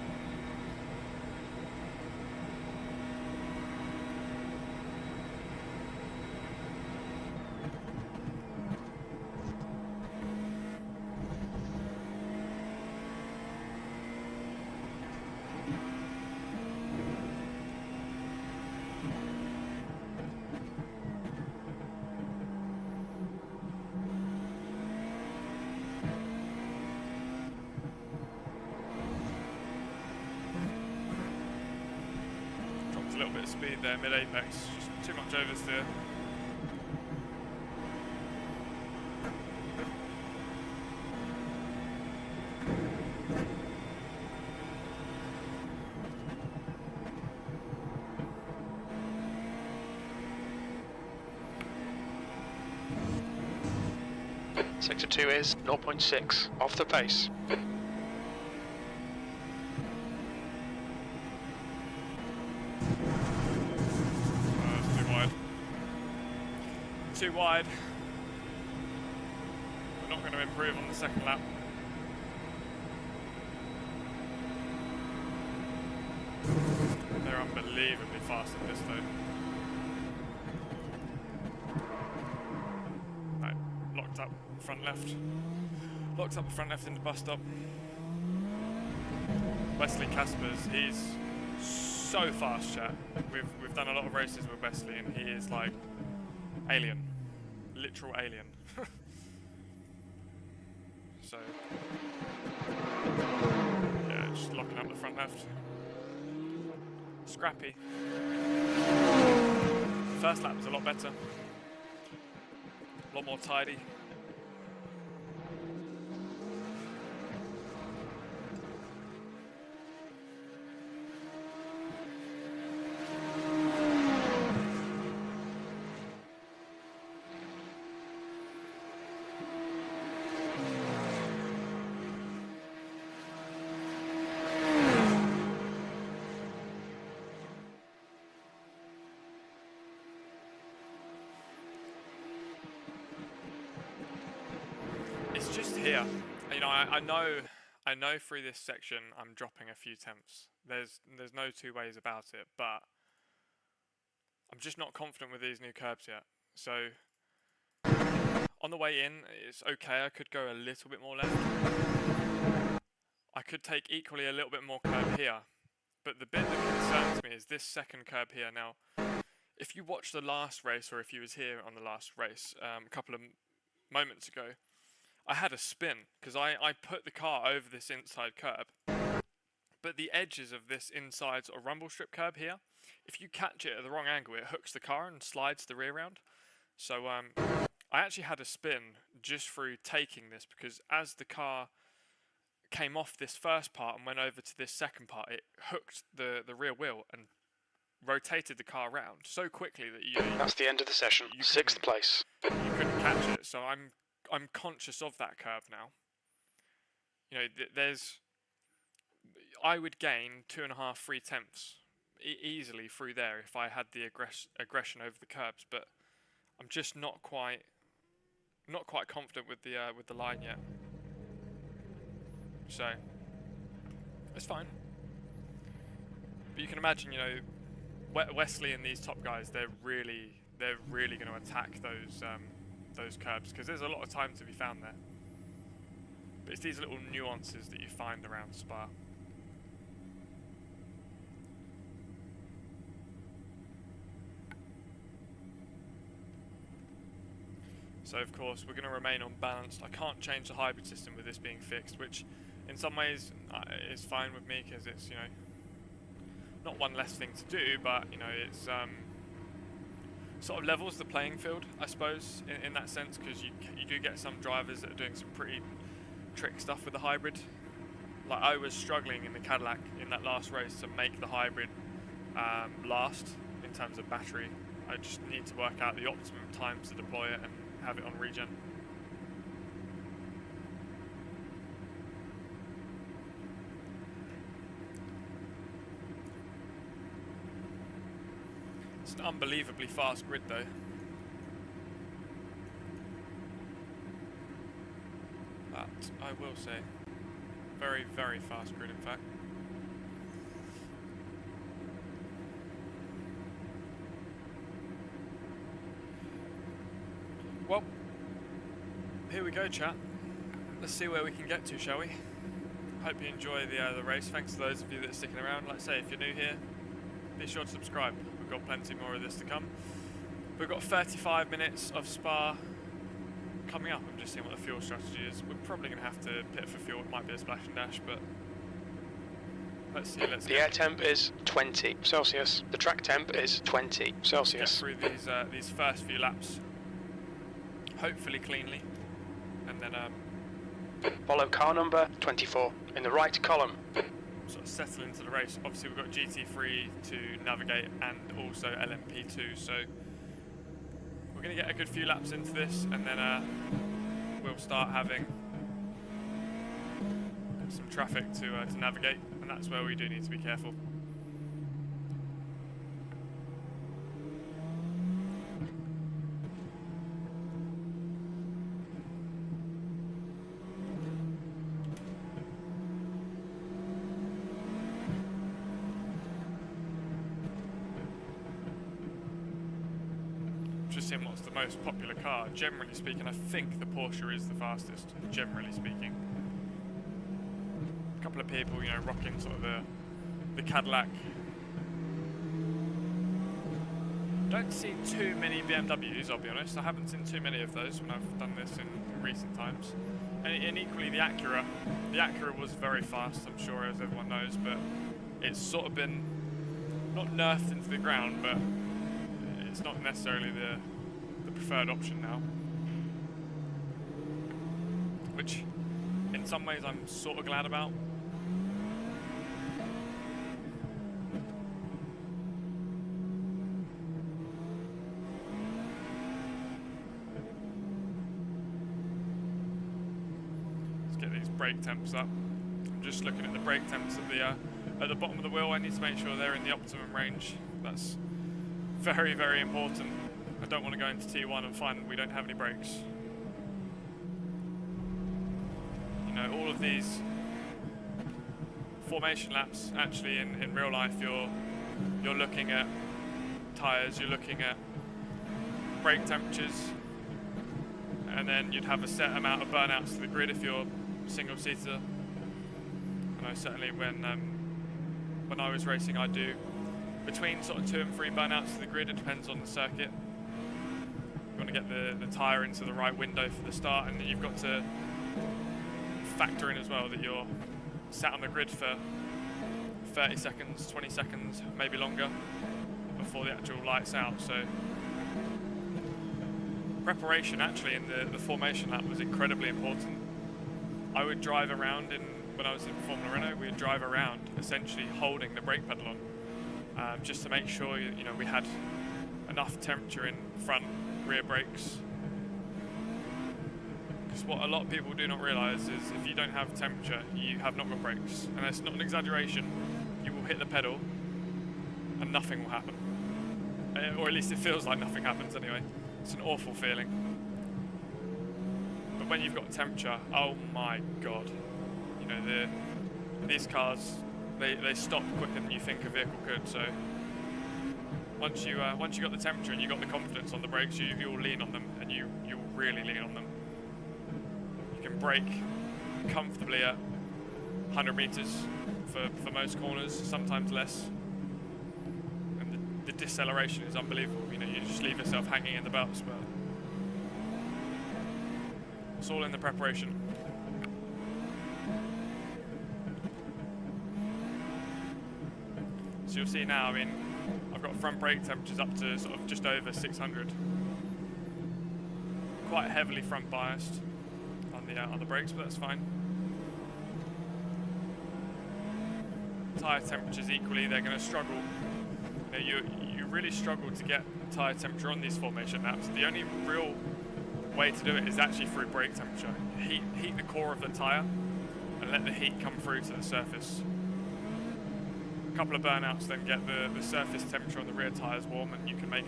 A little bit of speed there, mid-apex, just too much oversteer. Sector 2 is 0.6 off the pace. Too wide. We're not going to improve on the second lap. They're unbelievably fast at this though. up front left. Locks up the front left into bus stop. Wesley Caspers, he's so fast, chat. We've done a lot of races with Wesley, and he is like alien, literal alien. So yeah, just locking up the front left. Scrappy. First lap was a lot better, a lot more tidy. It's just here, you know. I know through this section I'm dropping a few tenths. There's no two ways about it, but I'm just not confident with these new curbs yet. So on the way in, it's okay. I could go a little bit more left. I could take equally a little bit more curb here, but the bit that concerns me is this second curb here. Now, if you watched the last race, or if you was here on the last race a couple of moments ago, I had a spin because I put the car over this inside curb, but the edges of this inside sort of rumble strip curb here, if you catch it at the wrong angle, it hooks the car and slides the rear round. So I actually had a spin just through taking this, because as the car came off this first part and went over to this second part, it hooked the rear wheel and rotated the car around so quickly that you... That's the end of the session. 6th place. You couldn't catch it, so I'm conscious of that curve now. You know, I would gain 2.5, 3 tenths easily through there if I had the aggression over the curbs, but I'm just not quite confident with the line yet. So it's fine. But you can imagine, you know, Wesley and these top guys, they're really going to attack those curbs, because there's a lot of time to be found there. But it's these little nuances that you find around Spa. So of course we're going to remain unbalanced. I can't change the hybrid system with this being fixed, which in some ways is fine with me, because it's, you know, not one less thing to do, but you know, it's sort of levels the playing field, I suppose, in that sense, because you do get some drivers that are doing some pretty trick stuff with the hybrid. Like I was struggling in the Cadillac in that last race to make the hybrid last in terms of battery. I just need to work out the optimum times to deploy it and have it on regen. It's an unbelievably fast grid though. But I will say, very, very fast grid in fact. Well, here we go, chat. Let's see where we can get to, shall we? Hope you enjoy the race. Thanks to those of you that are sticking around. Like I say, if you're new here, be sure to subscribe. We've got plenty more of this to come. We've got 35 minutes of Spa coming up. I'm just seeing what the fuel strategy is. We're probably going to have to pit for fuel. It might be a splash and dash, but let's see. The air temp is 20 Celsius. The track temp is 20 Celsius. Get through these first few laps, hopefully cleanly, and then follow car number 24 in the right column. Sort of settle into the race. Obviously we've got GT3 to navigate and also LMP2, so we're going to get a good few laps into this, and then we'll start having some traffic to navigate, and that's where we do need to be careful. just seeing what's the most popular car. Generally speaking, I think the Porsche is the fastest, generally speaking. A couple of people, you know, rocking sort of the Cadillac. Don't see too many BMWs, I'll be honest. I haven't seen too many of those when I've done this in recent times. And equally the Acura. The Acura was very fast, I'm sure, as everyone knows, but it's sort of been not nerfed into the ground, but it's not necessarily the preferred option now. Which, in some ways, I'm sort of glad about. Let's get these brake temps up. I'm just looking at the brake temps at the bottom of the wheel. I need to make sure they're in the optimum range. That's very, very important. I don't want to go into T1 and find that we don't have any brakes. You know, all of these formation laps, actually in real life, you're looking at tyres, you're looking at brake temperatures, and then you'd have a set amount of burnouts to the grid if you're single seater. I know certainly when I was racing, I do between sort of 2 and 3 burnouts to the grid. It depends on the circuit. You want to get the tyre into the right window for the start, and then you've got to factor in as well that you're sat on the grid for 30 seconds, 20 seconds, maybe longer before the actual lights out. So preparation actually in the formation lap was incredibly important. I would drive around when I was in Formula Renault, we would drive around essentially holding the brake pedal on, just to make sure you know we had enough temperature in front, rear brakes. Because what a lot of people do not realise is if you don't have temperature, you have not got brakes, and that's not an exaggeration. You will hit the pedal, and nothing will happen, or at least it feels like nothing happens anyway. It's an awful feeling. But when you've got temperature, oh my god. You know, these cars, they stop quicker than you think a vehicle could. So once you got the temperature and you got the confidence on the brakes, you'll lean on them, and you'll really lean on them. You can brake comfortably at 100 meters for most corners, sometimes less. And the deceleration is unbelievable. You know, you just leave yourself hanging in the belts, but it's all in the preparation. So you'll see now, I mean, I've got front brake temperatures up to sort of just over 600. Quite heavily front biased on the brakes, but that's fine. Tyre temperatures equally, they're going to struggle. You know, you really struggle to get tyre temperature on these formation laps. The only real way to do it is actually through brake temperature. Heat the core of the tyre and let the heat come through to the surface. A couple of burnouts, then get the surface temperature on the rear tyres warm, and you can make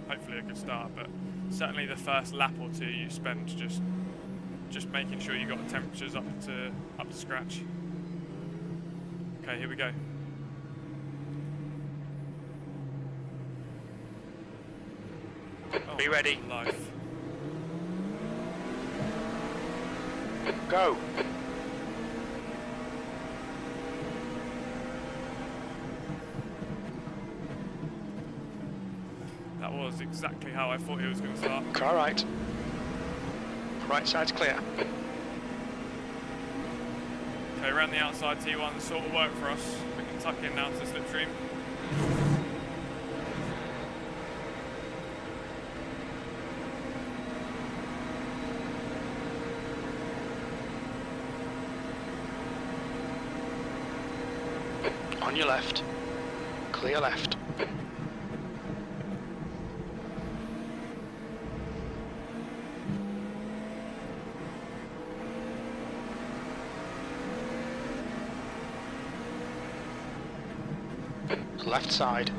hopefully a good start. But certainly the first lap or two you spend just making sure you got the temperatures up to scratch. Okay, here we go. Be ready. Life. Go. That was exactly how I thought he was going to start. Car right. Right side's clear. Okay, around the outside T1 sort of work for us. We can tuck in now to the slipstream. On your left. Clear left. Left side.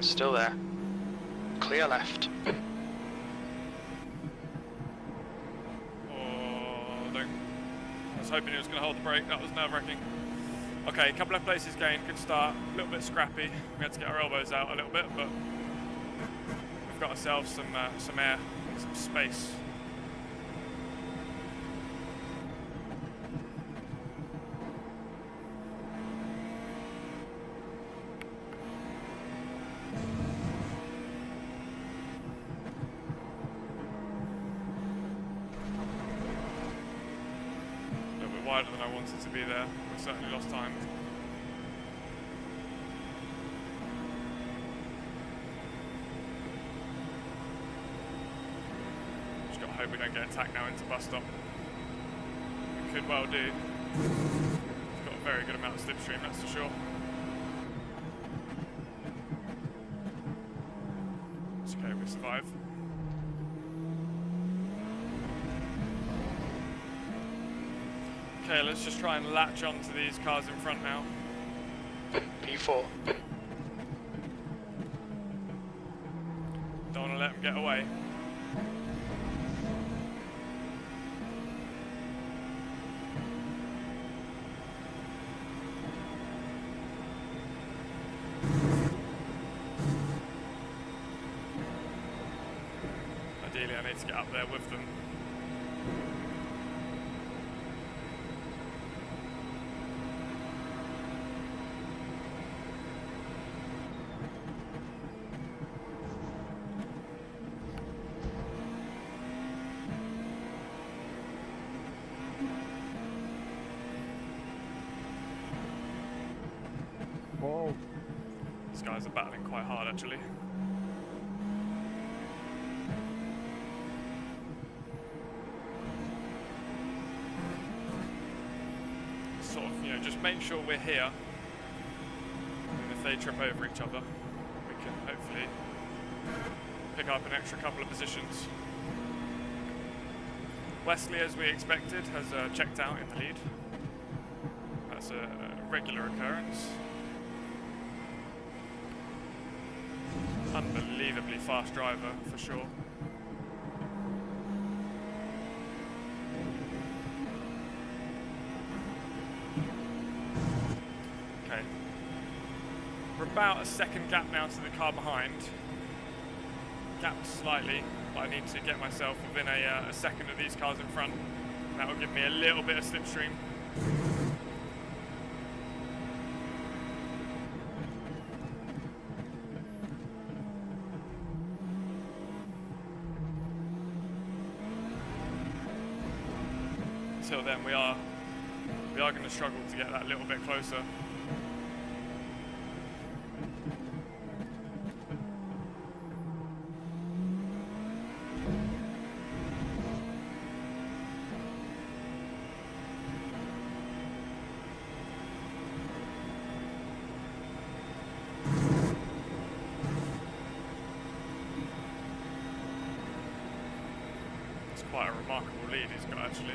Still there. Clear left. Oh, don't. I was hoping he was going to hold the brake. That was nerve-wracking. Okay, a couple of places gained. Good start. A little bit scrappy. We had to get our elbows out a little bit, but we've got ourselves some air, some space. A little bit wider than I wanted to be there. We certainly lost time. Hope we don't get attacked now into bus stop. We could well do. It's got a very good amount of slipstream, that's for sure. It's okay, we survive. Okay, let's just try and latch onto these cars in front now. P4. Don't want to let them get away. Ideally, I need to get up there with them. Whoa. These guys are battling quite hard, actually. Sort of, you know, just make sure we're here. And if they trip over each other, we can hopefully pick up an extra couple of positions. Wesley, as we expected, has checked out in the lead. That's a regular occurrence. Unbelievably fast driver, for sure. Okay. We're about a second gap now to the car behind. Gapped slightly, but I need to get myself within a second of these cars in front. That will give me a little bit of slipstream. Until then, we are going to struggle to get that little bit closer. It's quite a remarkable lead he's got, actually.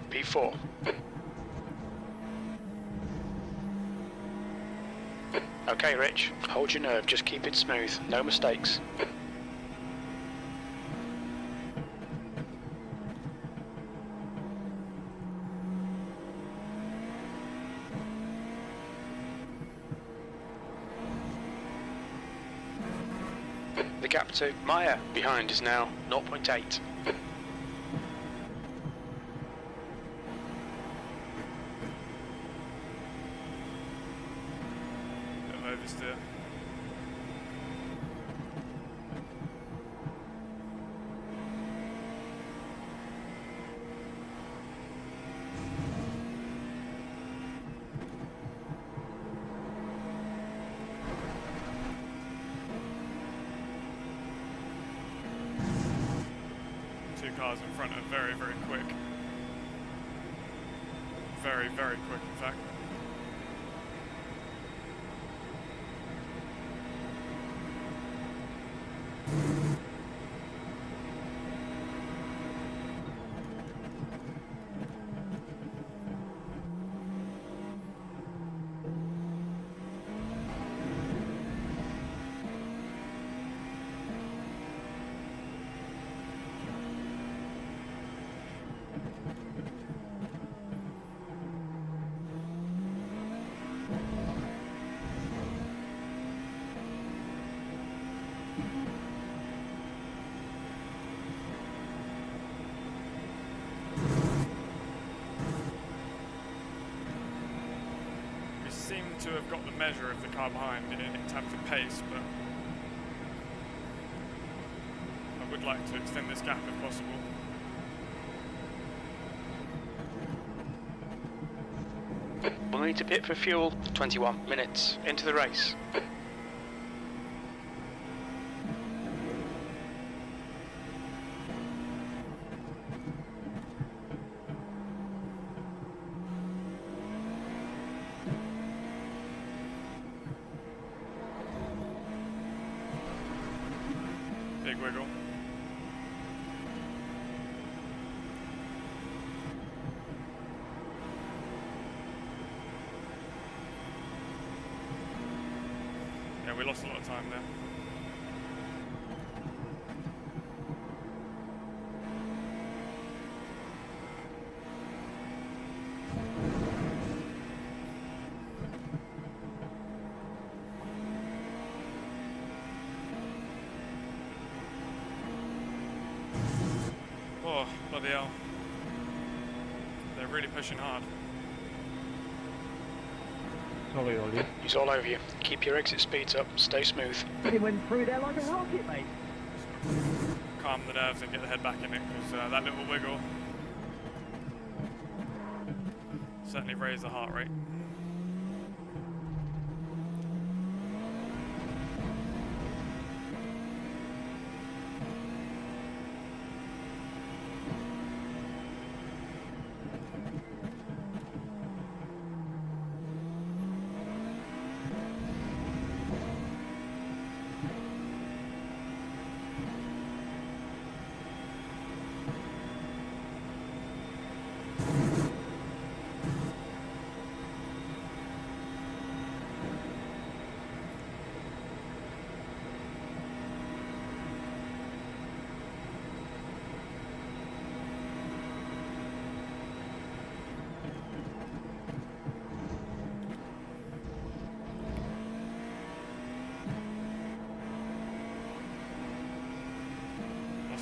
P4. Okay, Rich, hold your nerve, just keep it smooth, no mistakes. The gap to Meyer behind is now 0.8. Oversteer. Two cars in front are very, very quick. Very, very quick, in fact. seem to have got the measure of the car behind in terms of pace, but I would like to extend this gap if possible. We'll need to pit for fuel 21 minutes into the race. Big wiggle. Yeah, we lost a lot of time there. Oh, bloody hell. They're really pushing hard. Sorry, Ollie. He's all over you. Keep your exit speeds up, stay smooth. He went through there like a rocket, mate. Calm the nerves and get the head back in it, because that little wiggle certainly raised the heart rate.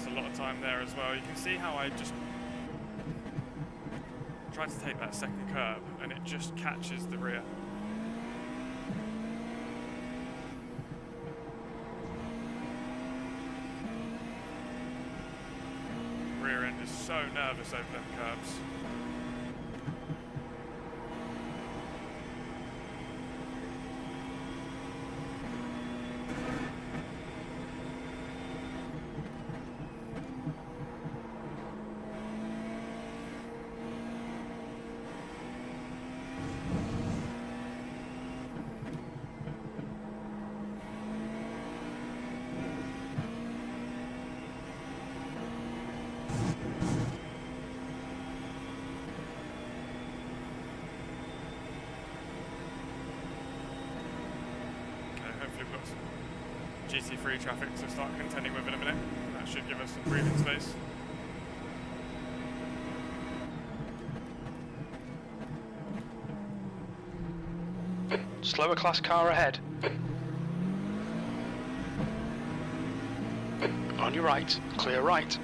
A lot of time there as well. You can see how I just tried to take that second curb and it just catches the rear. Rear end is so nervous over them curbs. Hopefully we've got some GT3 traffic to start contending with in a minute. That should give us some breathing space. Slower class car ahead. On your right, clear right.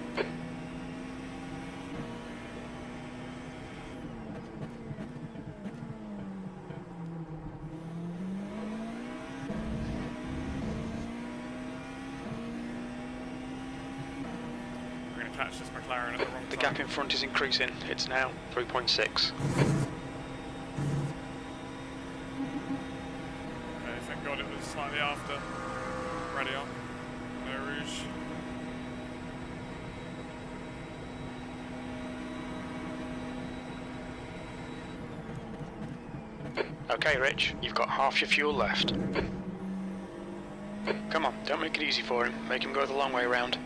Catch this McLaren at the wrong time. The gap in front is increasing. It's now 3.6. Okay, thank God it was slightly after. Ready on. No rouge. Okay, Rich, you've got half your fuel left. Come on, don't make it easy for him. Make him go the long way round.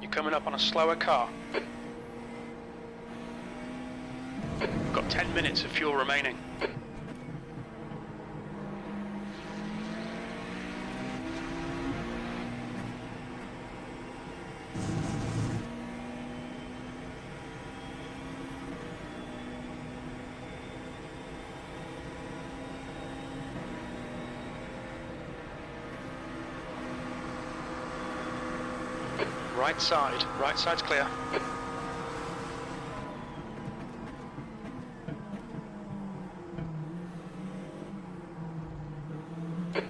Coming up on a slower car. got 10 minutes of fuel remaining. Right side's clear.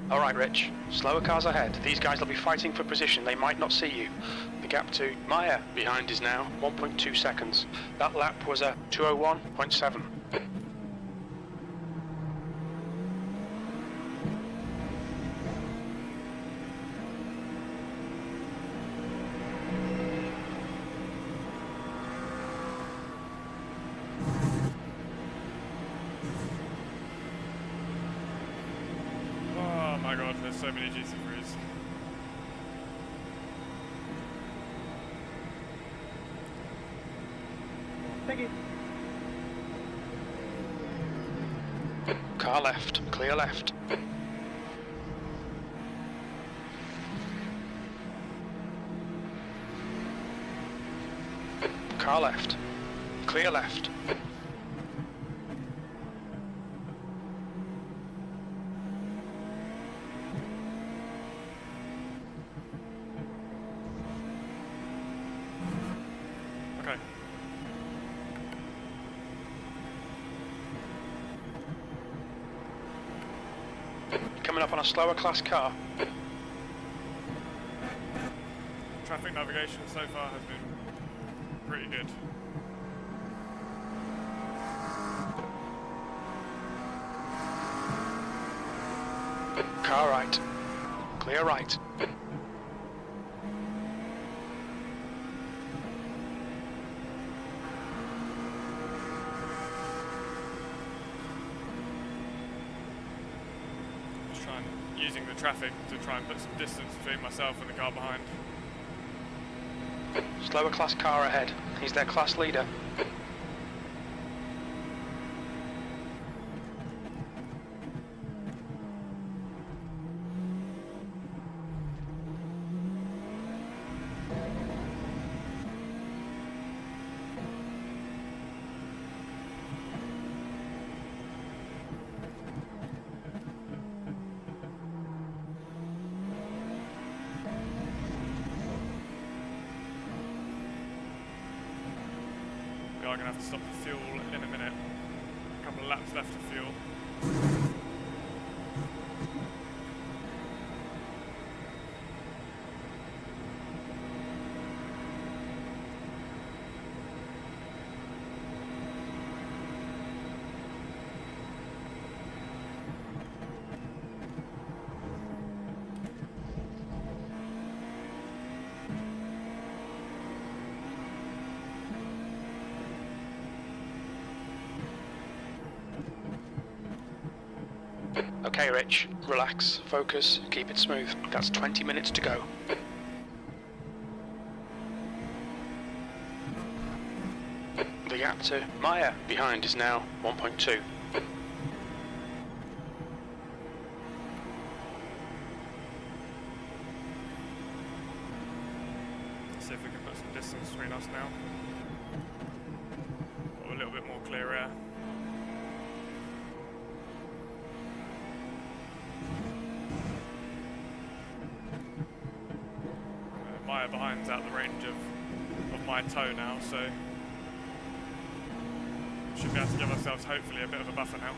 All right, Rich. Slower cars ahead. These guys will be fighting for position. They might not see you. The gap to Meyer behind is now 1.2 seconds. That lap was a 2:01.7. Oh my god, there's so many GC3s. Thank you. Car left. Clear left. Car left. Clear left. Okay. Coming up on a slower class car. Traffic navigation so far has been pretty good. Car right. Clear right. Just using the traffic to try and put some distance between myself and the car behind. Slower class car ahead. He's their class leader. We are going to have to stop the fuel in a minute. A couple of laps left of fuel. Okay, Rich. Relax, focus, keep it smooth. That's 20 minutes to go. The gap to Meyer behind is now 1.2. See if we can put some distance between us now. Got a little bit more clear air. Meyer behind's out the range of my toe now, so should be able to give ourselves hopefully a bit of a buffer now.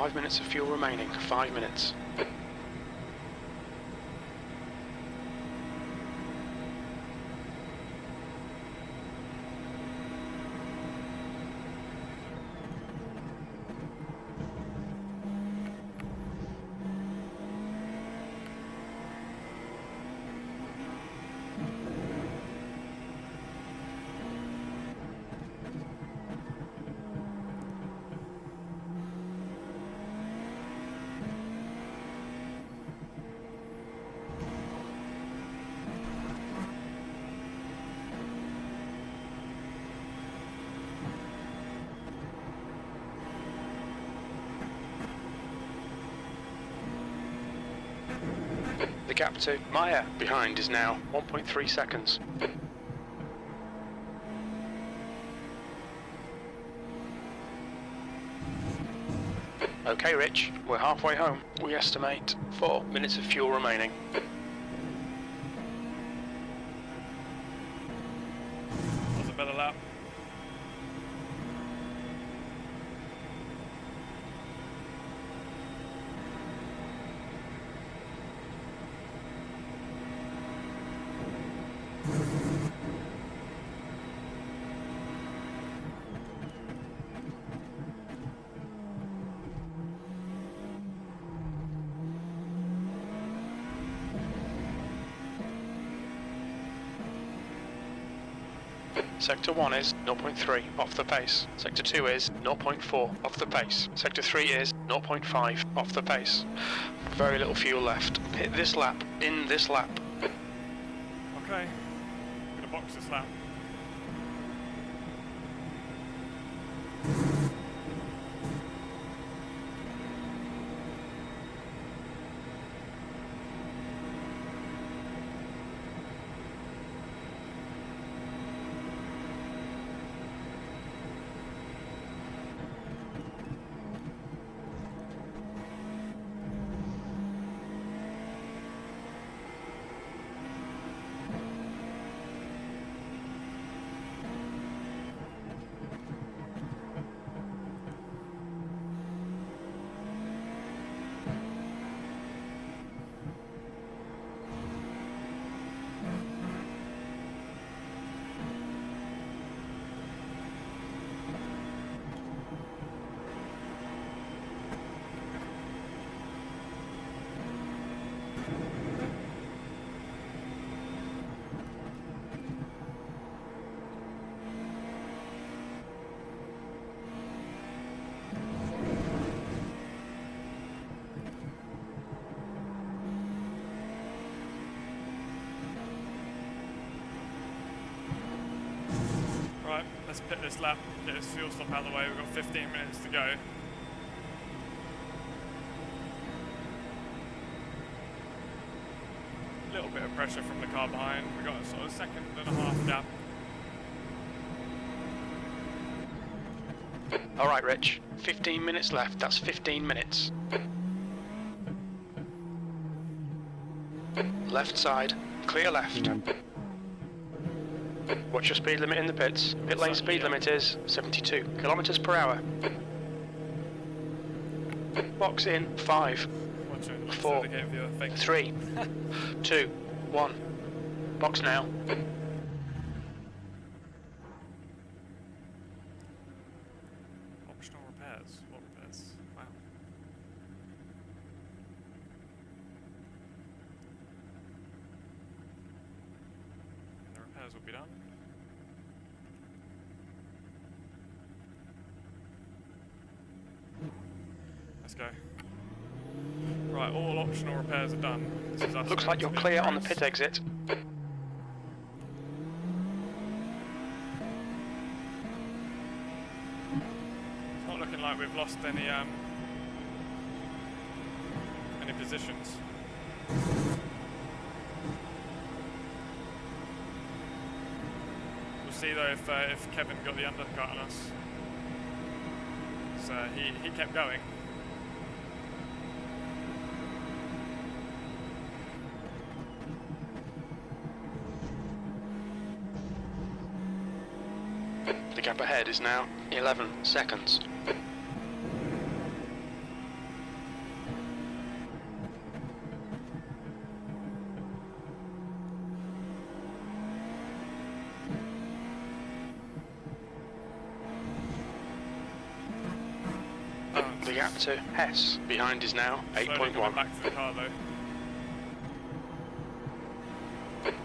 5 minutes of fuel remaining. 5 minutes. The gap to Meyer behind is now 1.3 seconds. Okay, Rich, we're halfway home. We estimate 4 minutes of fuel remaining. That's a better lap. Sector 1 is 0.3 off the pace. Sector 2 is 0.4 off the pace. Sector 3 is 0.5 off the pace. Very little fuel left. Hit this lap, in this lap. Okay. I'm gonna box this lap. Right, let's pit this lap, get this fuel stop out of the way. We've got 15 minutes to go. A little bit of pressure from the car behind. We've got a sort of second and a half gap. Alright, Rich. 15 minutes left. That's 15 minutes. Left side. Clear left. What's your speed limit in the pits? Pit lane speed limit is 72 kilometers per hour. Box in 5, 4, 3, 2, 1. Box now. Optional repairs. What repairs? Wow. And the repairs will be done. Let's go. Right, all optional repairs are done. This is us. Looks like you're clear on the pit exit. It's not looking like we've lost any positions. We'll see though if Kevin got the undercut on us. So he kept going. The gap ahead is now 11 seconds. gap to Hess. Behind is now Slowly coming 8.1. back to the car though.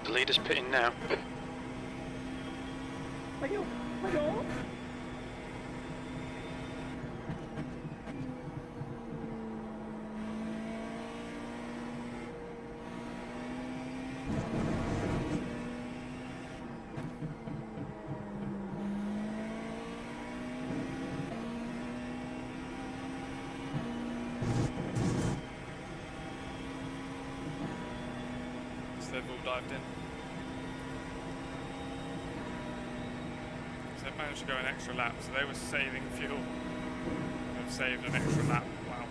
The leader's pitting now. So they've all dived in. So they've managed to go an extra lap, so they were saving fuel. They've saved an extra lap. Wow.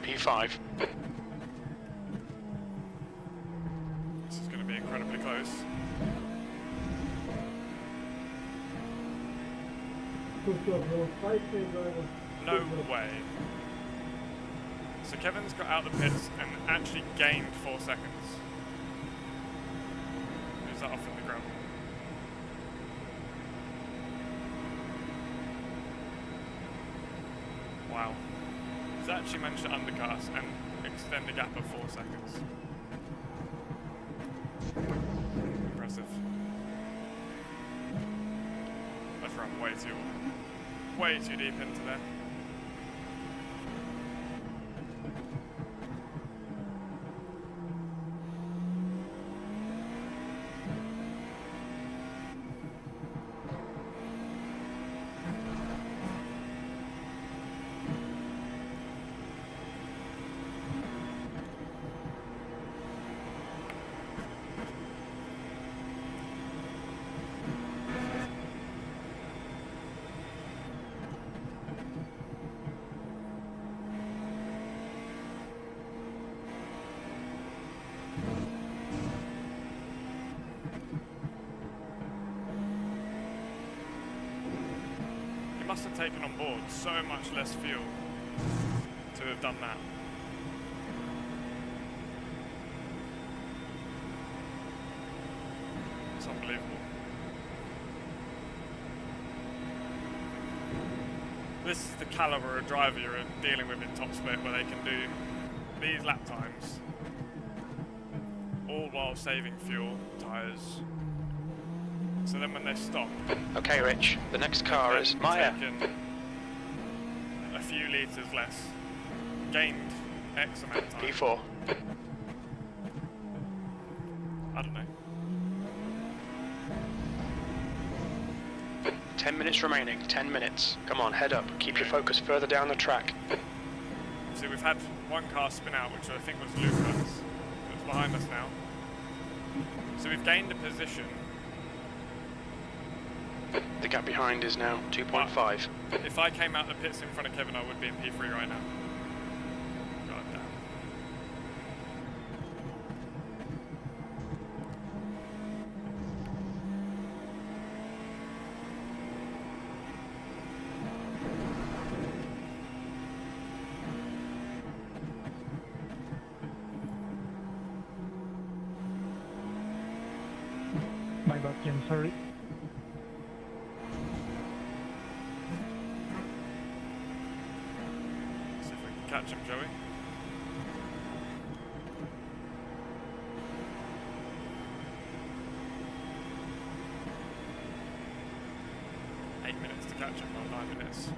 P5. This is going to be incredibly close. No way. So Kevin's got out of the pits and actually gained 4 seconds. Who's that off in the ground? Wow. He's actually managed to undercast and extend the gap of 4 seconds. Impressive. Let's run way too deep into there. Must have taken on board so much less fuel to have done that. It's unbelievable. This is the caliber of driver you're dealing with in top split, where they can do these lap times all while saving fuel, tyres. So then when they stop... Okay, Rich, the next car is Maya. A few litres less. Gained X amount of time. P4. I don't know. 10 minutes remaining, 10 minutes. Come on, head up. Keep your focus further down the track. So we've had one car spin out, which I think was Lucas. It's behind us now. So we've gained a position. The gap behind is now 2.5. If I came out the pits in front of Kevin, I would be in P3 right now. God damn. My bad, Jim, sorry. See if we can catch him, Joey. Eight minutes to catch him, not 9 minutes.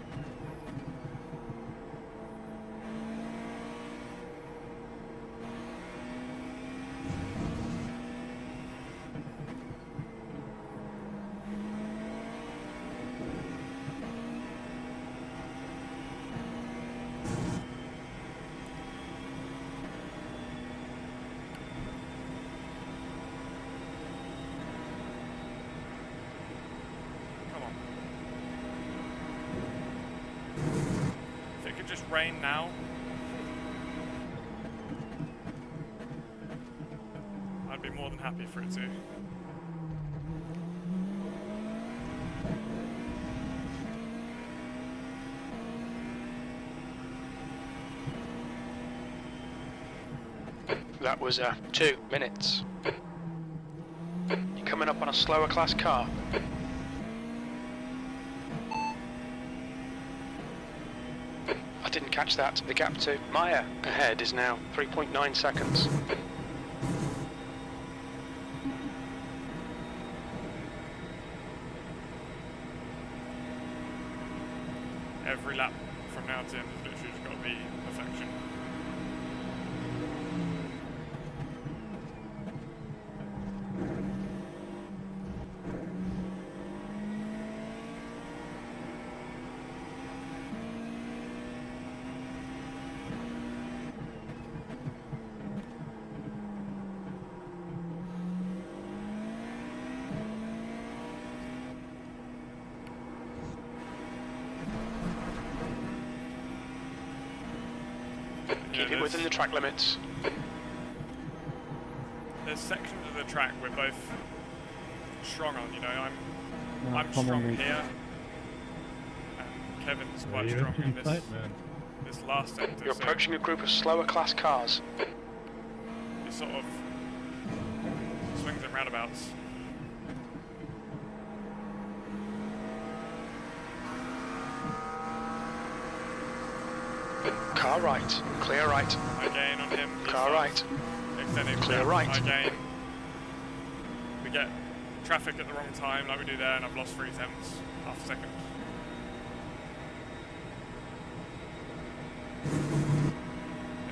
Just rain now. I'd be more than happy for it to. That was 2 minutes. You're coming up on a slower class car. I didn't catch that. The gap to Maya ahead is now 3.9 seconds. Every lap from now to the end has literally just got to be perfection. Keep it within the track limits. There's sections of the track we're both strong on, you know. I'm come on, strong mate. here, and Kevin's quite You're strong pretty in this, tight, man. this last sector. You're so approaching a group of slower class cars. it sort of swings and roundabouts. Car right, clear right. I gain on him. He's Car sort of right. extending Clear gap. right. I gain. We get traffic at the wrong time like we do there, and I've lost 3 tenths, half a second.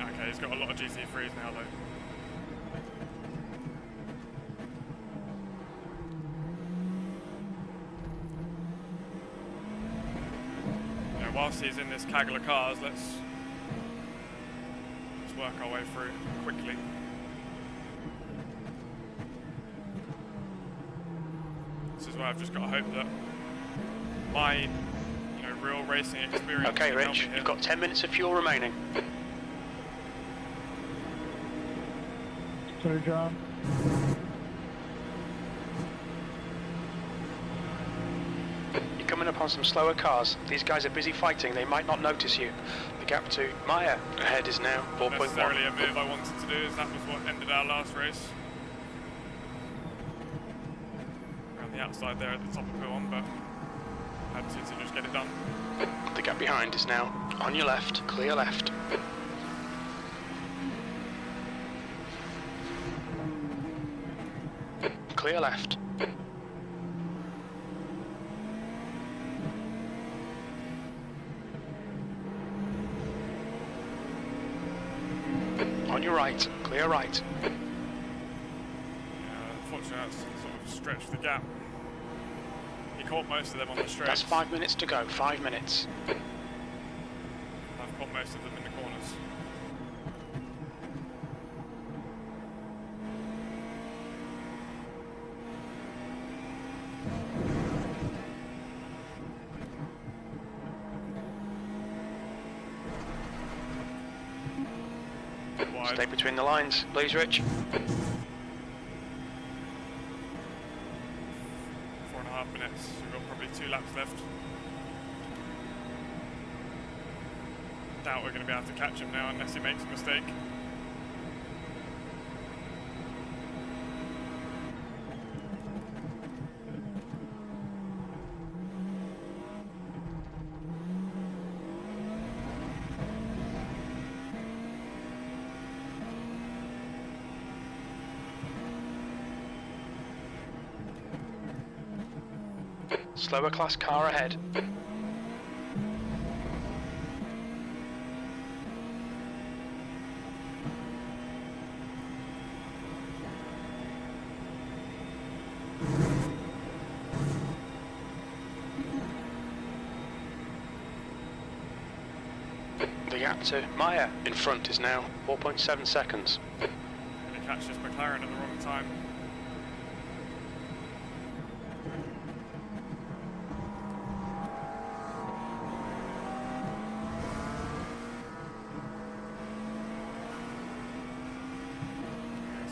Okay, he's got a lot of GT3s now though. You know, whilst he's in this kaggle of cars, let's work our way through quickly. This is where I've just got to hope that my, you know, real racing experience. Okay, can help Rich, me here. you've got 10 minutes of fuel remaining. Sorry, John. You're coming up on some slower cars. These guys are busy fighting. They might not notice you. The gap to Maya ahead is now Not 4.1. necessarily a move I wanted to do, as that was what ended our last race. Around the outside there at the top of P1, but had to just get it done. The gap behind is now on your left, clear left. Clear left. On your right, clear right. Unfortunately, that's sort of stretched the gap. He caught most of them on the straight. That's 5 minutes to go, 5 minutes. I've caught most of them in the corners. Wide. Stay between the lines, please, Rich. 4.5 minutes. We've got probably 2 laps left. Doubt we're going to be able to catch him now unless he makes a mistake. Slower class car ahead. The gap to Maya in front is now 4.7 seconds. Going to catch this McLaren at the wrong time.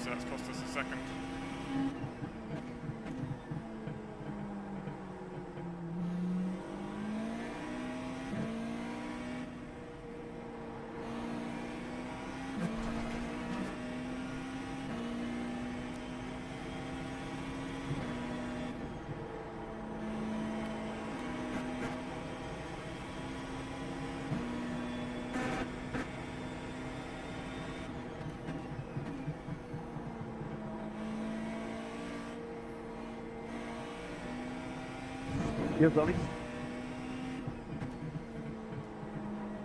So that's cost us a second. Yes, Ollie.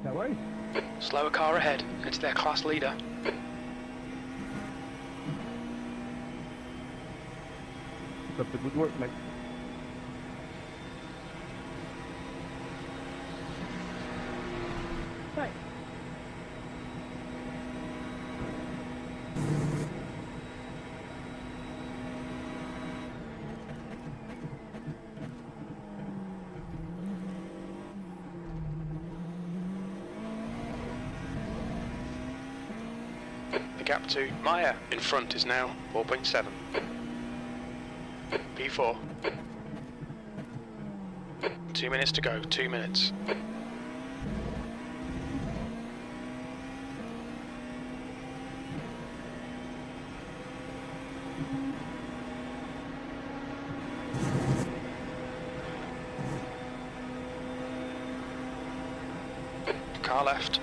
No worries. Slower car ahead. It's their class leader. Keep up the good work, mate. Hey. The gap to Maya in front is now 4.7. P4. 2 minutes to go, 2 minutes. Car left.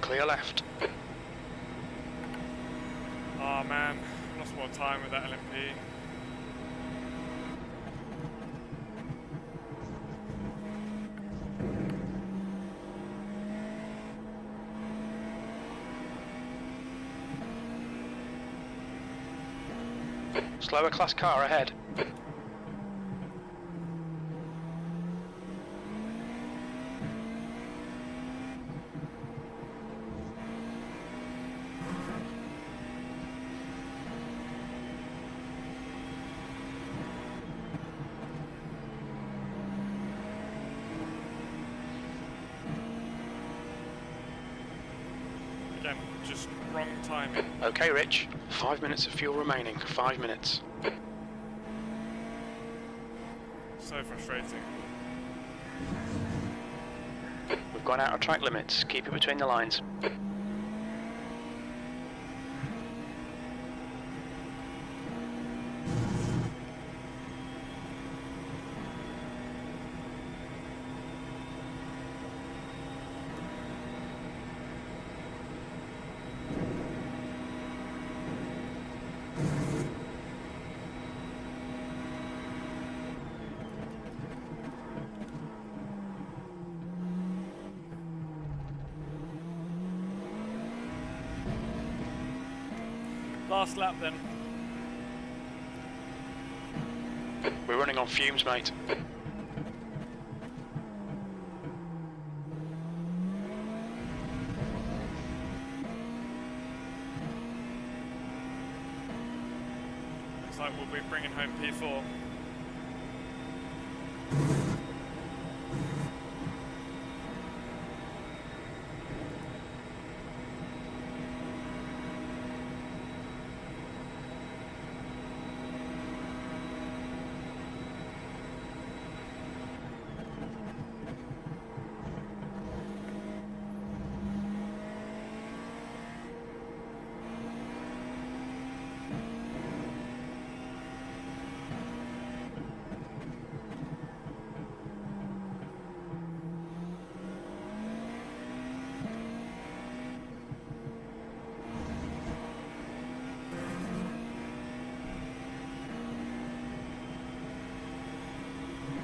Clear left. Oh man, lost more time with that LMP. Slower class car ahead. Again, just wrong timing. Okay, Rich. 5 minutes of fuel remaining. 5 minutes. So frustrating. We've gone out of track limits. Keep it between the lines. Last lap then. We're running on fumes, mate. Looks like we'll be bringing home P4.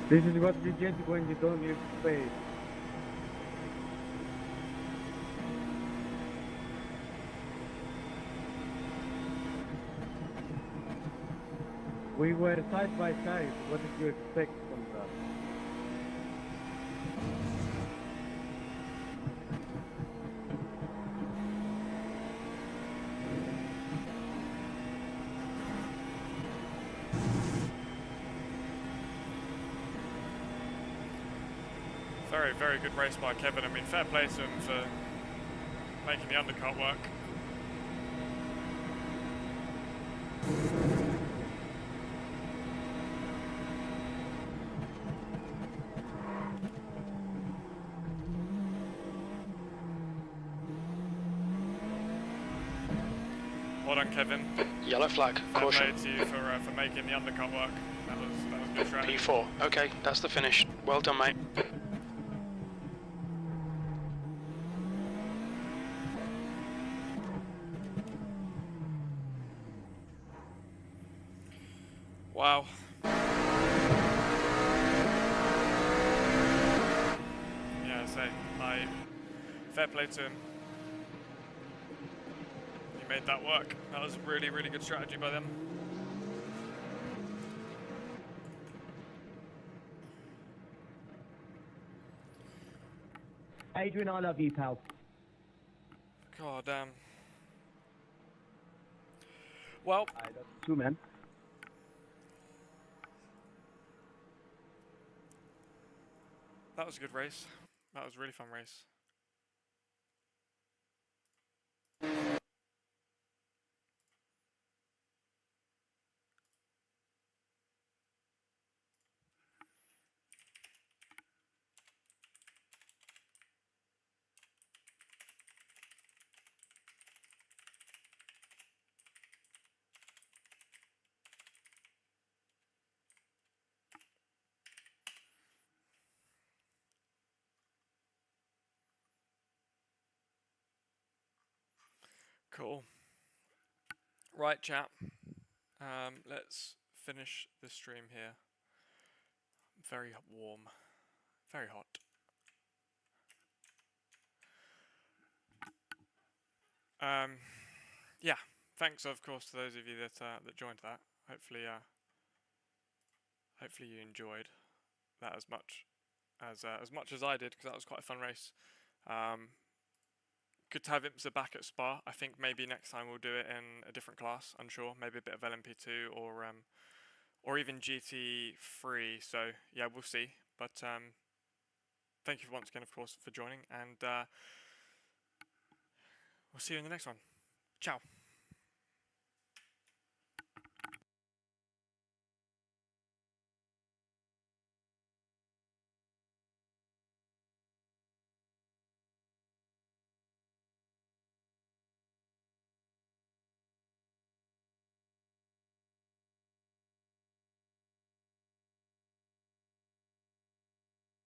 This is what you get when you don't use space. We were side by side. What did you expect from that? Very, very good race by Kevin. I mean, fair play to him for making the undercut work. Well done, Kevin. Yellow flag. Fair Caution. play to you for making the undercut work. That was good strategy. P4. Okay, that's the finish. Well done, mate. Wow. Fair play to him. He made that work. That was really, really good strategy by them. Adrian, I love you, pal. God damn. Well, Two, man. that was a good race. That was a really fun race. Cool. Right, chat. Let's finish the stream here. Very warm. Very hot. Yeah. Thanks, of course, to those of you that that joined that. Hopefully, hopefully you enjoyed that as much as I did, because that was quite a fun race. Good to have IMSA back at Spa. I think maybe next time we'll do it in a different class. Unsure. Maybe a bit of LMP2 or even GT3. So yeah, we'll see. But thank you once again, of course, for joining, and we'll see you in the next one. Ciao.